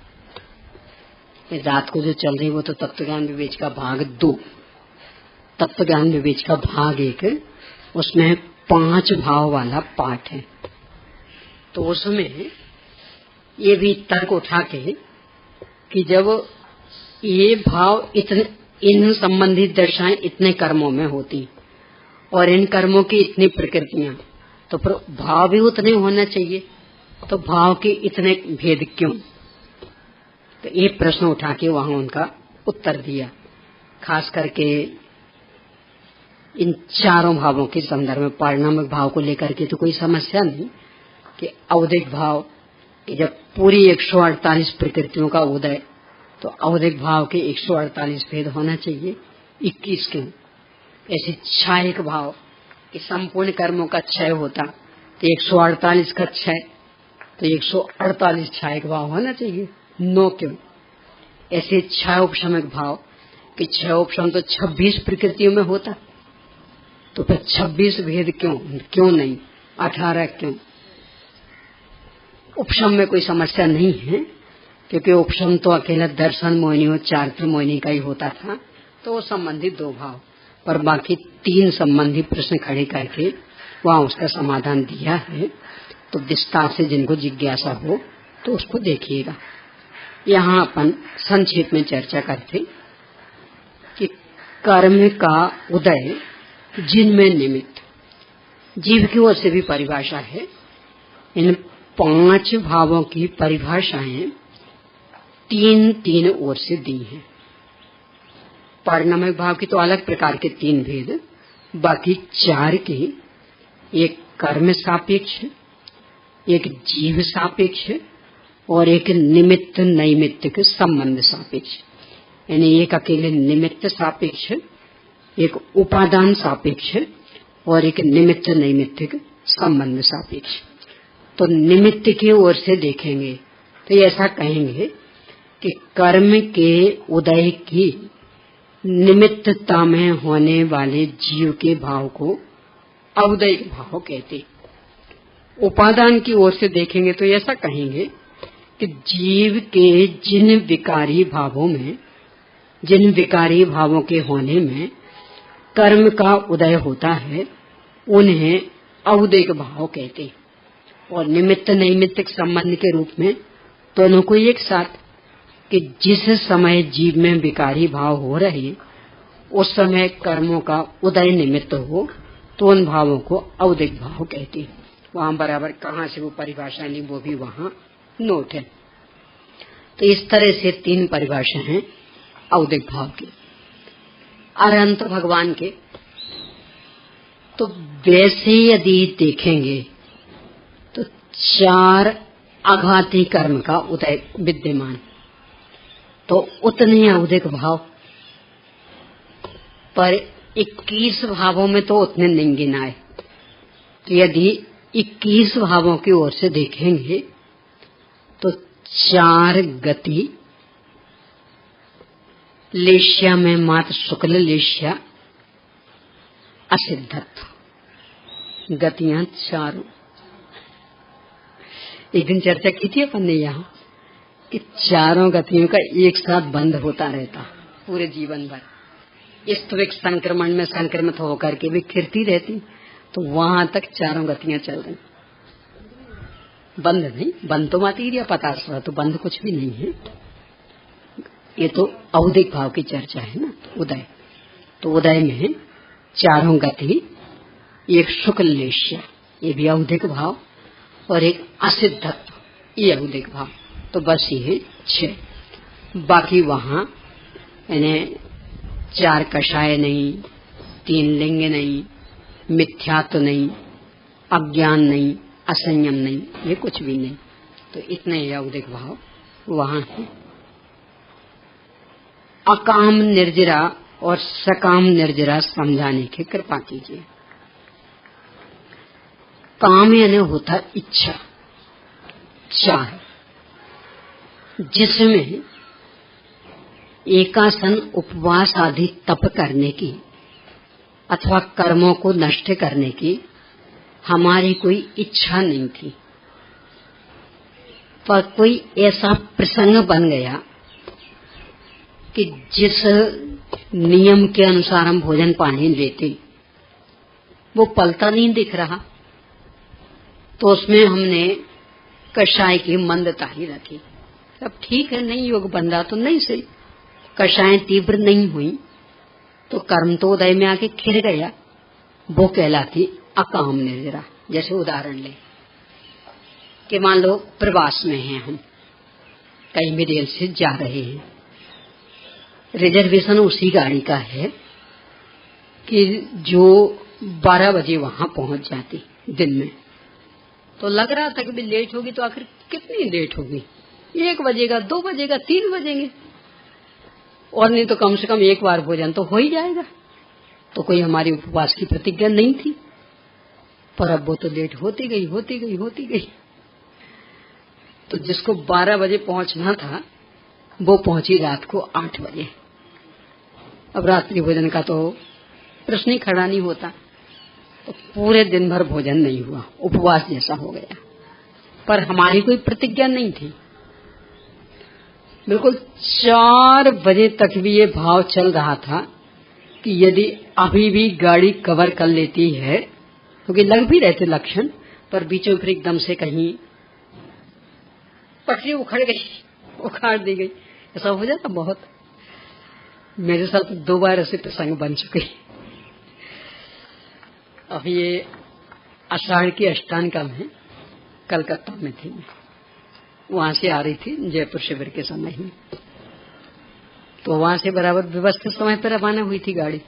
रात को जो चल रही वो तो तत्व ज्ञान विवेचिका भाग 2। तत्व ज्ञान विवेचिका भाग 1, उसमें 5 भाव वाला पाठ है। तो उसमें ये भी तर्क उठा के कि जब ये भाव इतने इन संबंधित दशाएं इतने कर्मों में होती और इन कर्मों की इतनी प्रकृतियां, तो फिर भाव भी उतने होना चाहिए, तो भाव के इतने भेद क्यों? तो ये प्रश्न उठा के वहां उनका उत्तर दिया। खास करके इन चारों भावों के संदर्भ में पारिणामिक भाव को लेकर के तो कोई समस्या नहीं कि औदिक भाव कि जब पूरी 148 प्रकृतियों का उदय, तो औदिक भाव के 148 भेद होना चाहिए, 21 क्यों? ऐसे क्षयिक भाव कि संपूर्ण कर्मों का क्षय होता तो 148 का क्षय, तो 148 क्षयिक भाव होना चाहिए, 9 क्यों? ऐसे क्षय उपशमिक भाव कि क्षय उपशम तो 26 प्रकृतियों में होता, तो फिर 26 भेद क्यों नहीं, 18 क्यों? उपशम में कोई समस्या नहीं है, क्योंकि उपशम तो अकेला दर्शन मोहिनी और चारित्र मोहिनी का ही होता था, तो वो संबंधित 2 भाव, पर बाकी 3 संबंधी प्रश्न खड़े करके वहां उसका समाधान दिया है। तो विस्तार से जिनको जिज्ञासा हो तो उसको देखिएगा। यहाँ अपन संक्षेप में चर्चा करते कि कर्म का उदय जिनमें निमित्त, जीव की ओर से भी परिभाषा है। इन 5 भावों की परिभाषाएं 3 ओर से दी हैं। पारिणामिक भाव की तो अलग प्रकार के 3 भेद, बाकी 4 के, एक कर्म सापेक्ष, एक जीव सापेक्ष और एक निमित्त नैमित्तिक संबंध सापेक्ष। यानी एक अकेले निमित्त सापेक्ष, एक उपादान सापेक्ष और एक निमित्त नैमित्तिक संबंध सापेक्ष। तो निमित्त की ओर से देखेंगे तो ऐसा कहेंगे कि कर्म के उदय की निमित्तता में होने वाले जीव के भाव को औदयिक भाव कहते। उपादान की ओर से देखेंगे तो ऐसा कहेंगे कि जीव के जिन विकारी भावों के होने में कर्म का उदय होता है, उन्हें औदयिक भाव कहते। और निमित्त नैमित्तिक संबंध के रूप में दोनों को एक साथ, कि जिस समय जीव में विकारी भाव हो रहे उस समय कर्मों का उदय निमित्त हो, तो उन भावों को औदयिक भाव कहते। वहां बराबर कहाँ से वो परिभाषा ली वो भी वहां नोट है। तो इस तरह से 3 परिभाषा हैं औदयिक भाव की। अरहंत भगवान के तो वैसे यदि देखेंगे तो 4 आघाती कर्म का उदय विद्यमान, तो उतने औदयिक भाव, पर 21 भावों में तो उतने नहीं गिनाए। तो यदि 21 भावों की ओर से देखेंगे तो 4 गति, लेश्या में मात्र शुक्ल लेश्या, असिद्धत्व, गतियां 4। एक दिन चर्चा की थी अपन ने यहाँ कि 4 गतियों का एक साथ बंद होता रहता पूरे जीवन भर, स्तविक संक्रमण में संक्रमित होकर के भी खिरती रहती, तो वहां तक 4 गतियां चल रही, बंद नहीं। बंद तो मातीरिया पता तो बंद कुछ भी नहीं है। ये तो औदयिक भाव की चर्चा है ना। उदय, तो उदय में 4 गति, एक शुक्ल लेश्य, ये भी औदयिक भाव, और एक असिद्धत्व, ये औदयिक भाव। तो बस ये 6। बाकी वहां यानी 4 कषाय नहीं, 3 लिंग नहीं, मिथ्यात्व नहीं, अज्ञान नहीं, असंयम नहीं, ये कुछ भी नहीं। तो इतने औदयिक भाव वहां है। अकाम निर्जरा और सकाम निर्जरा समझाने की कृपा कीजिए। काम यानी होता इच्छा, चाह, जिसमें एकासन उपवास आदि तप करने की अथवा कर्मों को नष्ट करने की हमारी कोई इच्छा नहीं थी, पर कोई ऐसा प्रसंग बन गया कि जिस नियम के अनुसार हम भोजन पानी लेते वो पलता नहीं दिख रहा, तो उसमें हमने कषाय की मंदता ही रखी। अब ठीक है, नहीं योग बन रहा तो नहीं सही, कषाय तीव्र नहीं हुई तो कर्म तो उदय में आके खिर गया, वो कहलाती अकाम निर्जरा। जैसे उदाहरण ले कि मान लो प्रवास में हैं हम, कहीं भी रेल से जा रहे हैं, रिजर्वेशन उसी गाड़ी का है कि जो 12 बजे वहां पहुंच जाती दिन में, तो लग रहा था कि भी लेट होगी, तो आखिर कितनी लेट होगी, 1 बजेगा, 2 बजेगा, 3 बजेंगे, और नहीं तो कम से कम एक बार भोजन तो हो ही जाएगा। तो कोई हमारी उपवास की प्रतिज्ञा नहीं थी, पर अब वो तो लेट होती गई होती गई होती गई। तो जिसको 12 बजे पहुंचना था वो पहुंची रात को 8 बजे। अब रात्रि भोजन का तो प्रश्न ही खड़ा नहीं होता, तो पूरे दिन भर भोजन नहीं हुआ, उपवास जैसा हो गया। पर हमारी कोई प्रतिज्ञा नहीं थी, बिल्कुल 4 बजे तक भी ये भाव चल रहा था कि यदि अभी भी गाड़ी कवर कर लेती है, क्योंकि लग भी रहे थे लक्षण, पर बीचों फिर एकदम से कहीं पटरी उखड़ गई, उखाड़ दी गई, ऐसा हो जाता बहुत। मेरे साथ 2 बार ऐसे प्रसंग बन चुके। अब ये आषाढ़ की अष्टांगा में कलकत्ता में थी, वहां से आ रही थी जयपुर शिविर के समय ही, तो वहां से बराबर व्यवस्थित समय पर रवाना हुई थी गाड़ी।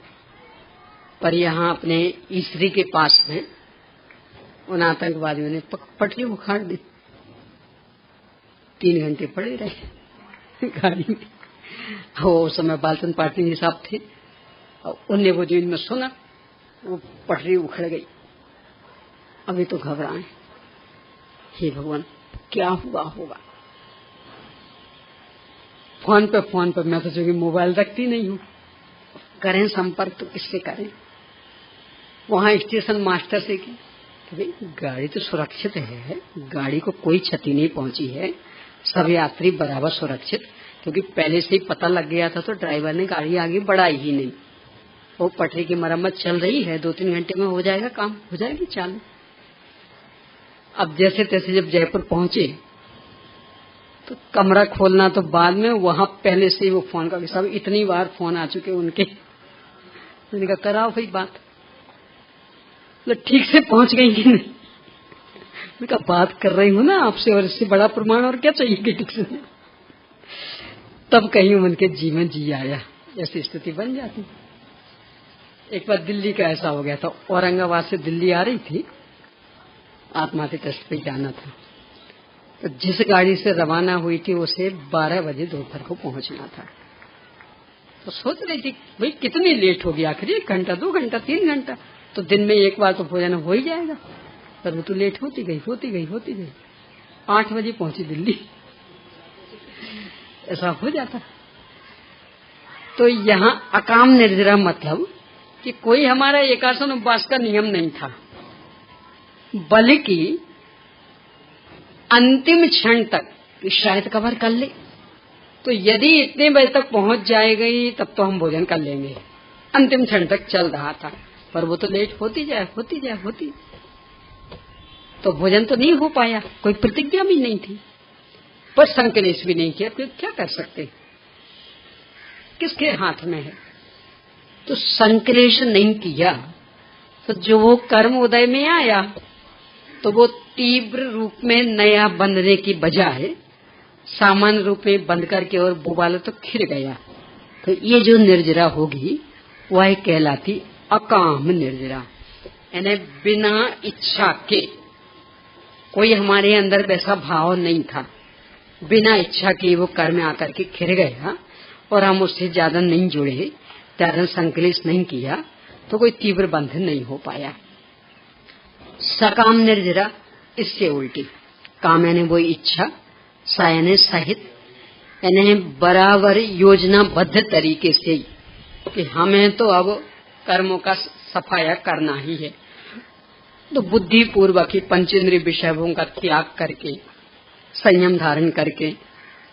पर यहाँ अपने ईसरी के पास में उन आतंकवादियों ने पटरी उखाड़ दी, 3 घंटे पड़े रहे गाड़ी में। वो उस समय बालचंद पाटनी साहब थे, और उनने वो जो इनमें सुना, वो पटरी उखड़ गई। अभी तो घबराए, हे भगवान क्या हुआ होगा। फोन पे मैं तो जो मोबाइल रखती नहीं हूँ, करें संपर्क तो किससे करें। वहां स्टेशन मास्टर से की, तो भाई गाड़ी तो सुरक्षित है, गाड़ी को कोई क्षति नहीं पहुंची है, सब यात्री बराबर सुरक्षित, क्योंकि पहले से ही पता लग गया था, तो ड्राइवर ने गाड़ी आगे बढ़ाई ही नहीं। वो पटरी की मरम्मत चल रही है, 2-3 घंटे में हो जाएगा काम, हो जाएगी चालू। अब जैसे तैसे जब जयपुर पहुंचे तो कमरा खोलना तो बाद में, वहां पहले से ही वो फोन का सब इतनी बार फोन आ चुके उनके, मैंने कहा कराओ भाई बात, ठीक से पहुंच गई कि नहीं। मैंने कहा बात कर रही हूँ ना आपसे, और इससे बड़ा प्रमाण और क्या चाहिए ठीक से। तब कहीं उनके जी में जी आया, ऐसी स्थिति बन जाती। एक बार दिल्ली का ऐसा हो गया था, औरंगाबाद से दिल्ली आ रही थी, आत्माती टेस्ट पे जाना था, तो जिस गाड़ी से रवाना हुई थी उसे 12 बजे दोपहर को पहुंचना था। तो सोच रही थी भाई कितनी लेट होगी, आखिर 1 घंटा, 2 घंटा, 3 घंटा, तो दिन में एक बार तो भोजन हो ही जाएगा। पर वो तो लेट होती गई होती गई होती गई, 8 बजे पहुंची दिल्ली। ऐसा हो जाता। तो यहाँ अकाम निर्जरा मतलब कि कोई हमारा एकासन उपवास का नियम नहीं था, बल्कि अंतिम क्षण तक शायद कवर कर ले, तो यदि इतने बजे तक पहुंच जाएगी तब तो हम भोजन कर लेंगे। अंतिम क्षण तक चल रहा था, पर वो तो लेट होती जाए होती जाए होती, तो भोजन तो नहीं हो पाया। कोई प्रतिज्ञा भी नहीं थी, पर संकलेश भी नहीं किया, तो क्या कर सकते, किसके हाथ में है। तो संकलेश नहीं किया, तो जो वो कर्म उदय में आया तो वो तीव्र रूप में नया बंधने की बजाय सामान्य रूप में बंध करके और बुबाला तो खिर गया। तो ये जो निर्जरा होगी वह कहलाती अकाम निर्जरा, यानी बिना इच्छा के, कोई हमारे अंदर वैसा भाव नहीं था, बिना इच्छा के वो कर्म आकर के खिर गया और हम उससे ज्यादा नहीं जुड़े, ज्यादा संकलेश नहीं किया, तो कोई तीव्र बंधन नहीं हो पाया। सकाम निर्जरा इससे उल्टी, काम यानी वो इच्छा, सा यानी सहित, यानी बराबर योजनाबद्ध तरीके से कि हमें तो अब कर्मों का सफाया करना ही है, तो बुद्धि पूर्वक ही पंचेंद्रिय विषयों का त्याग करके संयम धारण करके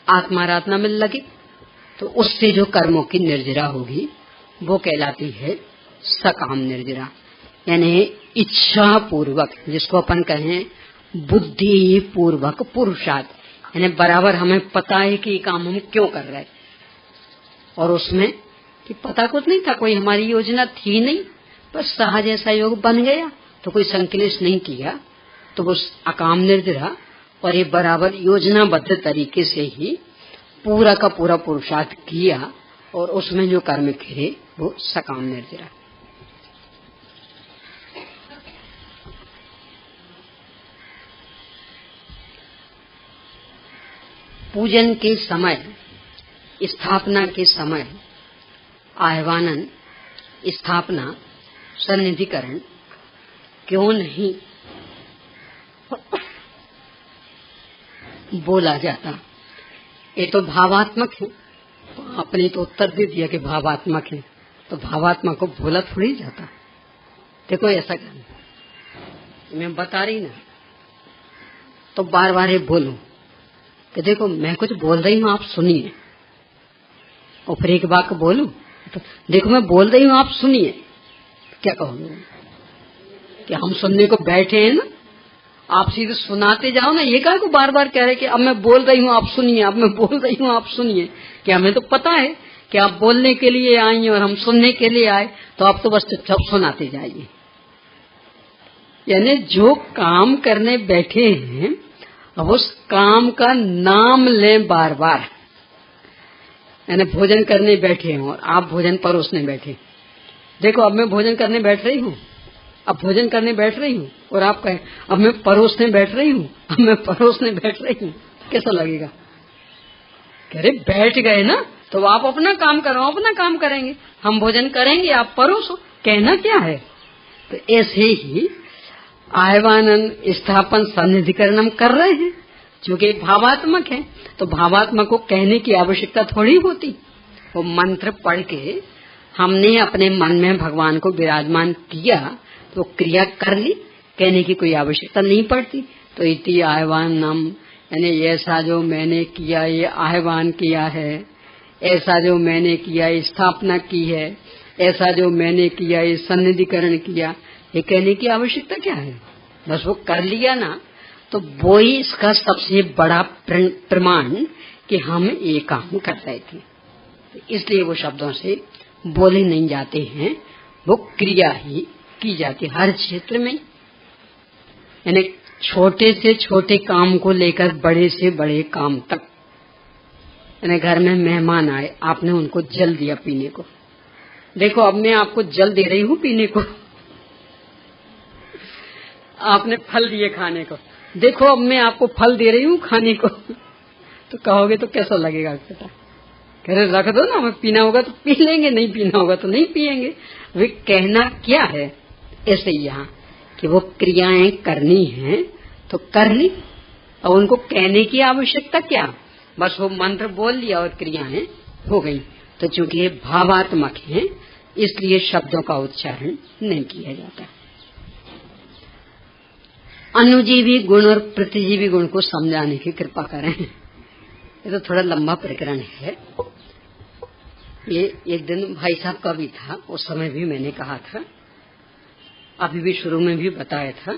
आत्माराधना में लगे, तो उससे जो कर्मों की निर्जरा होगी वो कहलाती है सकाम निर्जरा, यानी इच्छा पूर्वक, जिसको अपन कहें बुद्धि पूर्वक पुरुषार्थ, यानी बराबर हमें पता है कि ये काम हम क्यों कर रहे हैं, और उसमें कि पता कुछ नहीं था, कोई हमारी योजना थी नहीं, बस सहज ऐसा योग बन गया, तो कोई संकलेश नहीं किया, तो वो अकाम निर्जरा, और ये बराबर योजनाबद्ध तरीके से ही पूरा का पूरा पुरुषार्थ किया, और उसमें जो कर्म खिरे वो सकाम निर्जरा। पूजन के समय, स्थापना के समय आह्वानन, स्थापना, सन्निधिकरण क्यों नहीं बोला जाता? ये तो भावात्मक है, तो आपने तो उत्तर दे दिया कि भावात्मक है, तो भावात्मक को बोला थोड़ी जाता। देखो ऐसा करना, मैं बता रही ना, तो बार बार ये बोलूं कि देखो मैं कुछ बोल रही हूँ, आप सुनिए, और फिर एक बात बोलूं तो देखो मैं बोल रही हूँ, आप सुनिए, क्या कहोगे? कि हम सुनने को बैठे हैं ना, आप सीधे सुनाते जाओ ना, ये कहा को बार बार कह रहे कि अब मैं बोल रही हूँ आप सुनिए, अब मैं बोल रही हूँ आप सुनिए। कि हमें तो पता है कि आप बोलने के लिए आई और हम सुनने के लिए आए, तो आप तो बस चुपचाप सुनाते जाइए। यानी जो काम करने बैठे हैं, अब उस काम का नाम लें बार बार। यानी भोजन करने बैठे हैं और आप भोजन परोसने बैठे, देखो अब मैं भोजन करने बैठ रही हूँ, अब भोजन करने बैठ रही हूँ, और आप कहें अब मैं परोसने बैठ रही हूँ, अब मैं परोसने बैठ रही हूँ, कैसा लगेगा? कह रहे बैठ गए ना, तो आप अपना काम करो, अपना काम करेंगे, हम भोजन करेंगे, आप परोसो, कहना क्या है? तो ऐसे ही आह्वानन, स्थापन, सन्निधिकरण हम कर रहे हैं, जो कि भावात्मक है, तो भावात्मक को कहने की आवश्यकता थोड़ी होती। वो मंत्र पढ़ के हमने अपने मन में भगवान को विराजमान किया, तो क्रिया कर ली, कहने की कोई आवश्यकता नहीं पड़ती। तो इति आह्वानम, यानी ऐसा जो मैंने किया, ये आह्वान किया है, ऐसा जो मैंने किया, ये स्थापना की है, ऐसा जो मैंने किया, ये सन्निधिकरण किया, ये कहने की आवश्यकता क्या है? बस वो कर लिया ना, तो वो ही इसका सबसे बड़ा प्रमाण कि हम ये काम कर रहे थे। इसलिए वो शब्दों से बोले नहीं जाते हैं, वो क्रिया ही की जाती हर क्षेत्र में। यानी छोटे से छोटे काम को लेकर बड़े से बड़े काम तक। यानी घर में मेहमान आए, आपने उनको जल दिया पीने को, देखो अब मैं आपको जल दे रही हूँ पीने को, आपने फल दिए खाने को, देखो अब मैं आपको फल दे रही हूँ खाने को, तो कहोगे तो कैसा लगेगा बेटा? कह रहे रख दो ना, हमें पीना होगा तो पी लेंगे, नहीं पीना होगा तो नहीं पिएंगे। वे कहना क्या है? ऐसे ही यहाँ कि वो क्रियाएं करनी हैं तो कर ली, और उनको कहने की आवश्यकता क्या? बस वो मंत्र बोल लिया और क्रियाएं हो गई। तो चूंकि ये भावात्मक है, इसलिए शब्दों का उच्चारण नहीं किया जाता। अनुजीवी गुण और प्रतिजीवी गुण को समझाने की कृपा करें। ये तो थोड़ा लंबा प्रकरण है। ये एक दिन भाई साहब का भी था, उस समय भी मैंने कहा था, अभी भी शुरू में भी बताया था,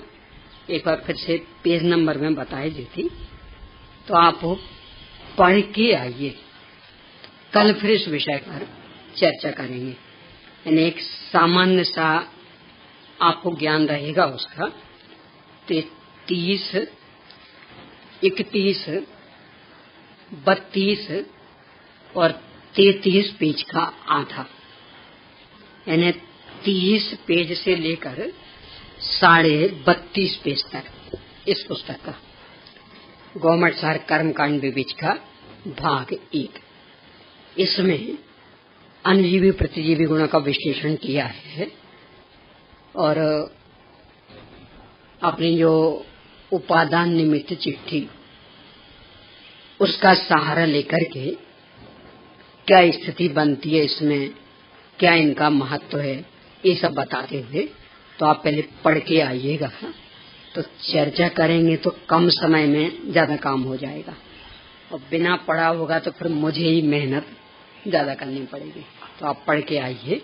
एक बार फिर से पेज नंबर में बताई देती, तो आप पढ़ के आइए। कल फिर इस विषय पर चर्चा करेंगे। यानी एक सामान्य सा आपको ज्ञान रहेगा उसका। 30, 31, 32 और 33 पेज का आधा, यानी 30 पेज से लेकर 32.5 पेज तक इस पुस्तक का गवर्नमेंट सार कर्मकांड विवेच का भाग 1। इसमें अनुजीवी प्रतिजीवी गुणों का विश्लेषण किया है, और अपनी जो उपादान निमित्त चिट्ठी उसका सहारा लेकर के क्या स्थिति बनती है, इसमें क्या इनका महत्व है, ये सब बताते हुए। तो आप पहले पढ़ के आइएगा, तो चर्चा करेंगे तो कम समय में ज्यादा काम हो जाएगा, और बिना पढ़ा होगा तो फिर मुझे ही मेहनत ज्यादा करनी पड़ेगी। तो आप पढ़ के आइए,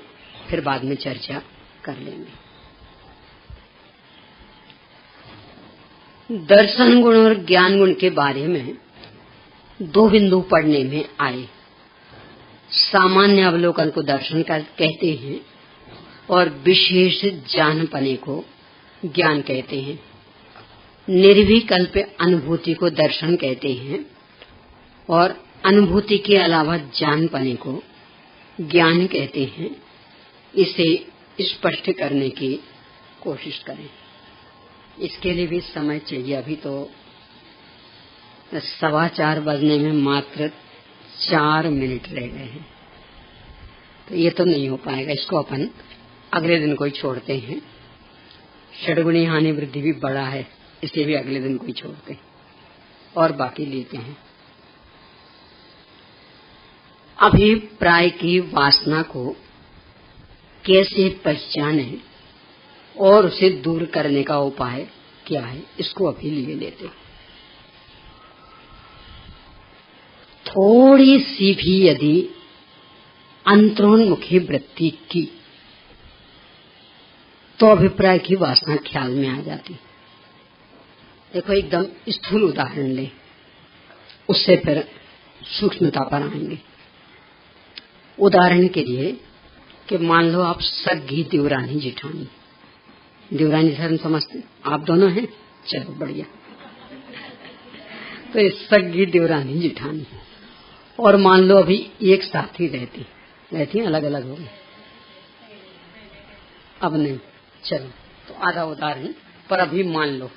फिर बाद में चर्चा कर लेंगे। दर्शन गुण और ज्ञान गुण के बारे में दो बिंदु पढ़ने में आए। सामान्य अवलोकन को दर्शन कहते हैं और विशेष जानपने को ज्ञान कहते हैं। निर्विकल्प अनुभूति को दर्शन कहते हैं और अनुभूति के अलावा जानपने को ज्ञान कहते हैं। इसे स्पष्ट करने की कोशिश करें। इसके लिए भी समय चाहिए। अभी तो 4:15 बजने में मात्र 4 मिनट रह गए हैं, तो ये तो नहीं हो पाएगा। इसको अपन अगले दिन को ही छोड़ते हैं। षड्गुणी हानि वृद्धि भी बड़ा है, इसे भी अगले दिन को ही छोड़ते हैं और बाकी लेते हैं। अभिप्राय की वासना को कैसे पहचाने और उसे दूर करने का उपाय क्या है, इसको अभी लिए लेते हैं। थोड़ी सी भी यदि अंतरोन्मुखी वृत्ति की तो अभिप्राय की वासना ख्याल में आ जाती। देखो, एकदम स्थूल उदाहरण ले, उससे फिर सूक्ष्मता पर आएंगे। उदाहरण के लिए कि मान लो आप सगी देवरानी जेठानी, देवरानी धर्म समझते आप दोनों हैं, चलो बढ़िया। तो सगी देवरानी जेठानी, और मान लो अभी एक साथ ही रहती अलग अलग हो गई, अब नहीं, चलो तो आधा उदाहरण पर अभी मान लो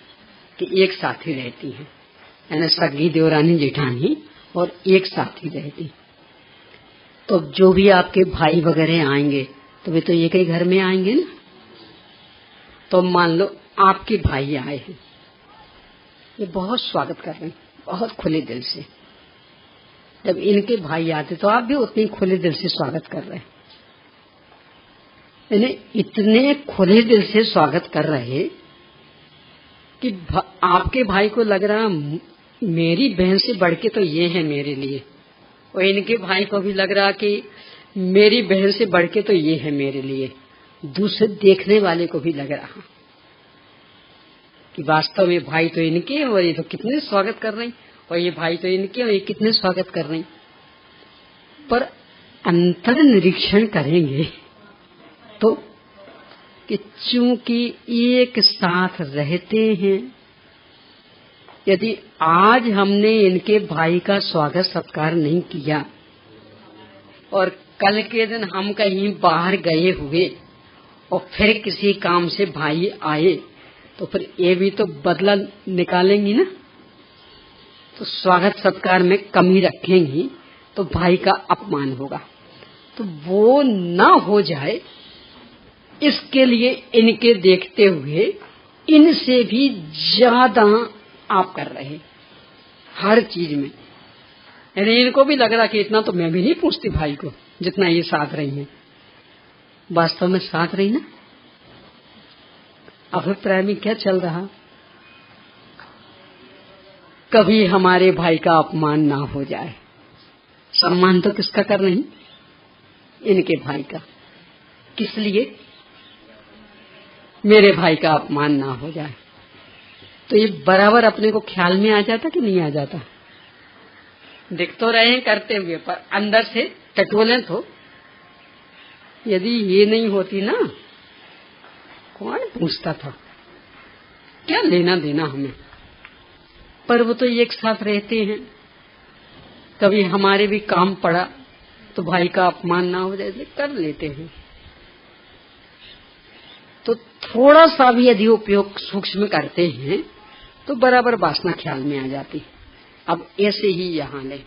कि एक साथ ही रहती हैं, यानी सगी देवरानी जेठानी और एक साथ ही रहती। तो जो भी आपके भाई वगैरह आएंगे तो वे तो एक ही घर में आएंगे ना। तो मान लो आपके भाई आए हैं, ये बहुत स्वागत कर रहे हैं, बहुत खुले दिल से। जब इनके भाई आते तो आप भी उतने खुले दिल से स्वागत कर रहे हैं। यानी इतने खुले दिल से स्वागत कर रहे कि आपके भाई को लग रहा मेरी बहन से बढ़ के तो ये है मेरे लिए, और इनके भाई को भी लग रहा कि मेरी बहन से बढ़ के तो ये है मेरे लिए। दूसरे देखने वाले को भी लग रहा कि वास्तव में भाई तो इनके और ये तो कितने स्वागत कर रहे हैं, और ये भाई तो इनके और ये कितने स्वागत कर रहे हैं। पर अंतर निरीक्षण करेंगे तो कि चूंकि एक साथ रहते हैं, यदि आज हमने इनके भाई का स्वागत सत्कार नहीं किया और कल के दिन हम कहीं बाहर गए हुए और फिर किसी काम से भाई आए तो फिर ये भी तो बदला निकालेंगी ना। तो स्वागत सत्कार में कमी रखेंगी तो भाई का अपमान होगा। तो वो ना हो जाए इसके लिए इनके देखते हुए इनसे भी ज्यादा आप कर रहे हर चीज में। यानी इनको भी लग रहा कि इतना तो मैं भी नहीं पूछती भाई को जितना ये साथ रही है। वास्तव में साथ रही ना। अभिप्राय में क्या चल रहा, कभी हमारे भाई का अपमान ना हो जाए। सम्मान तो किसका कर रही, इनके भाई का। किस लिए, मेरे भाई का अपमान ना हो जाए। तो ये बराबर अपने को ख्याल में आ जाता कि नहीं आ जाता। दिख तो रहे हैं करते हुए, पर अंदर से टटोले तो। यदि ये नहीं होती ना, कौन पूछता था, क्या लेना देना हमें। पर वो तो एक साथ रहते हैं, कभी हमारे भी काम पड़ा तो भाई का अपमान ना हो जाए कर लेते हैं। तो थोड़ा सा भी यदि उपयोग सूक्ष्म करते हैं तो बराबर वासना ख्याल में आ जाती। अब ऐसे ही यहाँ ले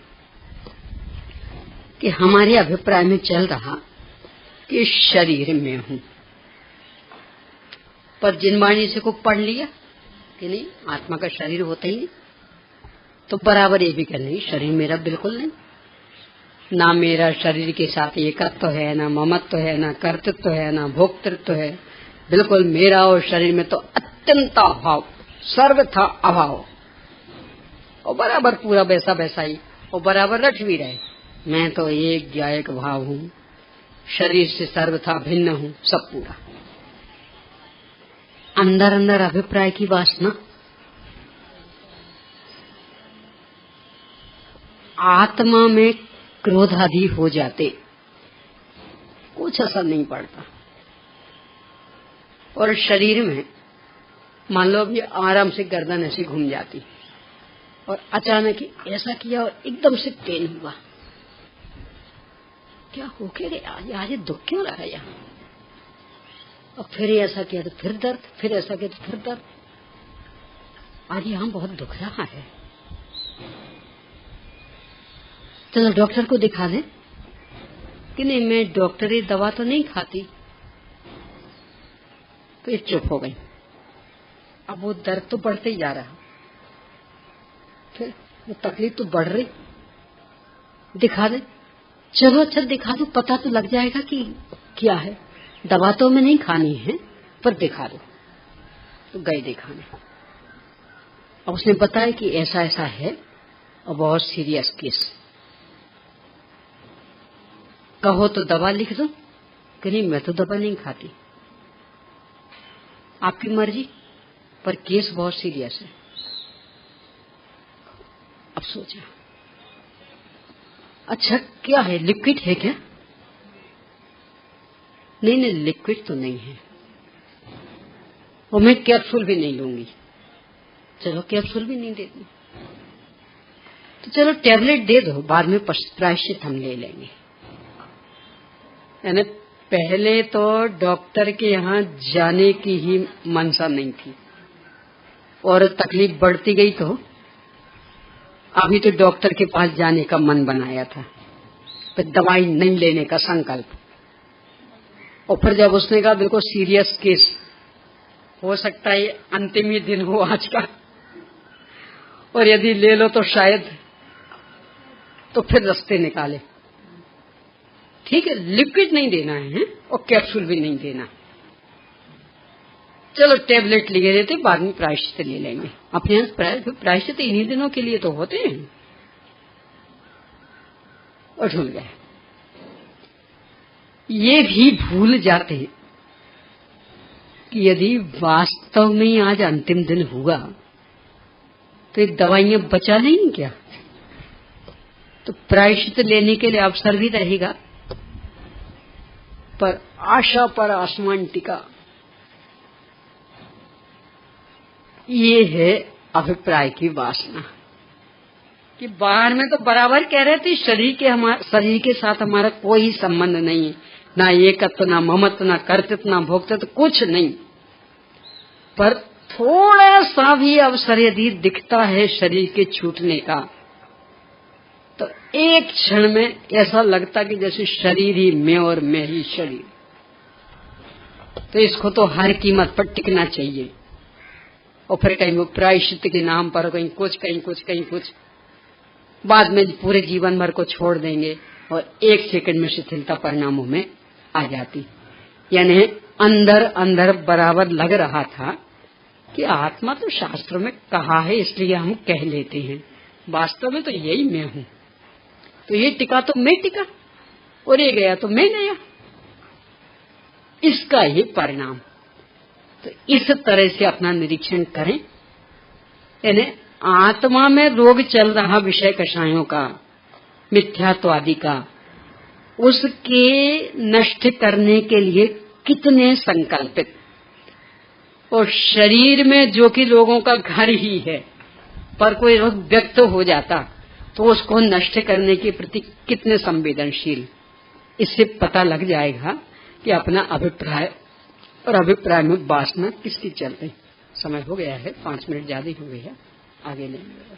कि हमारे अभिप्राय में चल रहा कि शरीर में हूँ, पर जिनवाणी से को पढ़ लिया कि नहीं आत्मा का शरीर होता ही नहीं, तो बराबर ये भी कर नहीं शरीर मेरा बिल्कुल नहीं। ना मेरा शरीर के साथ एकत्व है, ना ममत्व है, ना कर्तृत्व है, ना भोक्तृत्व है। बिल्कुल मेरा और शरीर में तो अत्यंत अभाव, सर्वथा अभाव, और बराबर पूरा वैसा वैसा ही, और बराबर रट भी रहे मैं तो एक ज्ञायक भाव हूँ, शरीर से सर्वथा भिन्न हूँ, सब पूरा। अंदर अंदर अभिप्राय की वासना आत्मा में क्रोध आदि हो जाते कुछ असर नहीं पड़ता, और शरीर में मान लो अभी आराम से गर्दन ऐसी घूम जाती और अचानक ही ऐसा किया और एकदम से पेन हुआ, क्या हो गया आज दुख क्यों रहा है यहाँ, और फिर ऐसा किया तो फिर दर्द, फिर ऐसा किया तो फिर दर्द, आज यहाँ बहुत दुख रहा है, चलो डॉक्टर को दिखा दे कि नहीं मैं डॉक्टरी दवा तो नहीं खाती, तो ये चुप हो गई। अब वो दर्द तो बढ़ते ही जा रहा, फिर वो तकलीफ तो बढ़ रही, दिखा दे, चलो अच्छा दिखा दो, पता तो लग जाएगा कि क्या है, दवा तो मैं नहीं खानी है पर दिखा दो, तो गए दिखाने। अब उसने बताया कि ऐसा ऐसा है और बहुत सीरियस केस, कहो तो दवा लिख दो, कि नहीं मैं तो दवा नहीं खाती, आपकी मर्जी, पर केस बहुत सीरियस है। अब सोचा अच्छा क्या है, लिक्विड है क्या, नहीं लिक्विड तो नहीं है, और मैं कैप्सूल भी नहीं लूंगी, चलो कैप्सूल भी नहीं देती, तो चलो टैबलेट दे दो, बाद में प्रायश्चित हम ले लेंगे। यानी पहले तो डॉक्टर के यहाँ जाने की ही मनसा नहीं थी, और तकलीफ बढ़ती गई तो अभी तो डॉक्टर के पास जाने का मन बनाया था, फिर दवाई नहीं लेने का संकल्प, और फिर जब उसने कहा बिल्कुल सीरियस केस, हो सकता है अंतिम ही दिन हो आज का, और यदि ले लो तो शायद, तो फिर रास्ते निकाले, ठीक है लिक्विड नहीं देना है और कैप्सूल भी नहीं देना, चलो टैबलेट लिखे देते, बाद में प्रायश्चित ले लेंगे। अपने यहाँ प्रायश्चित इन्हीं दिनों के लिए तो होते हैं, और भूल गए। ये भी भूल जाते कि यदि वास्तव में आज अंतिम दिन हुआ तो ये दवाइयां बचा लेंगी क्या, तो प्रायश्चित लेने के लिए अवसर भी रहेगा, पर आशा पर आसमान टिका, ये है अभिप्राय की वासना। कि बाहर में तो बराबर कह रहे थे शरीर के साथ हमारा कोई संबंध नहीं है, ना एकत्व, ना ममत्व, ना कर्तृत्व, ना भोक्तृत्व, कुछ नहीं, पर थोड़ा सा भी अवसर यदि दिखता है शरीर के छूटने का, तो एक क्षण में ऐसा लगता कि जैसे शरीर ही मैं और मैं ही शरीर, तो इसको तो हर कीमत पर टिकना चाहिए। और फिर कहीं वो प्रायश्चित के नाम पर कहीं कुछ, बाद में पूरे जीवन भर को छोड़ देंगे और एक सेकंड में शिथिलता परिणामों में आ जाती। यानी अंदर अंदर बराबर लग रहा था कि आत्मा तो शास्त्रों में कहा है इसलिए हम कह लेते हैं, वास्तव में तो यही मैं हूँ, तो ये टिका तो मैं टिका और ये गया तो मैं गया, इसका ये परिणाम। तो इस तरह से अपना निरीक्षण करें, यानी आत्मा में रोग चल रहा विषय कषायों का, मिथ्यात्व आदि का, उसके नष्ट करने के लिए कितने संकल्पित, और शरीर में जो कि लोगों का घर ही है पर कोई रोग व्यक्त हो जाता तो उसको नष्ट करने के प्रति कितने संवेदनशील, इससे पता लग जाएगा कि अपना अभिप्राय और अभिप्राय में वासना किसकी चल रही। समय हो गया है, 5 मिनट ज्यादा हो गया, आगे लेंगे।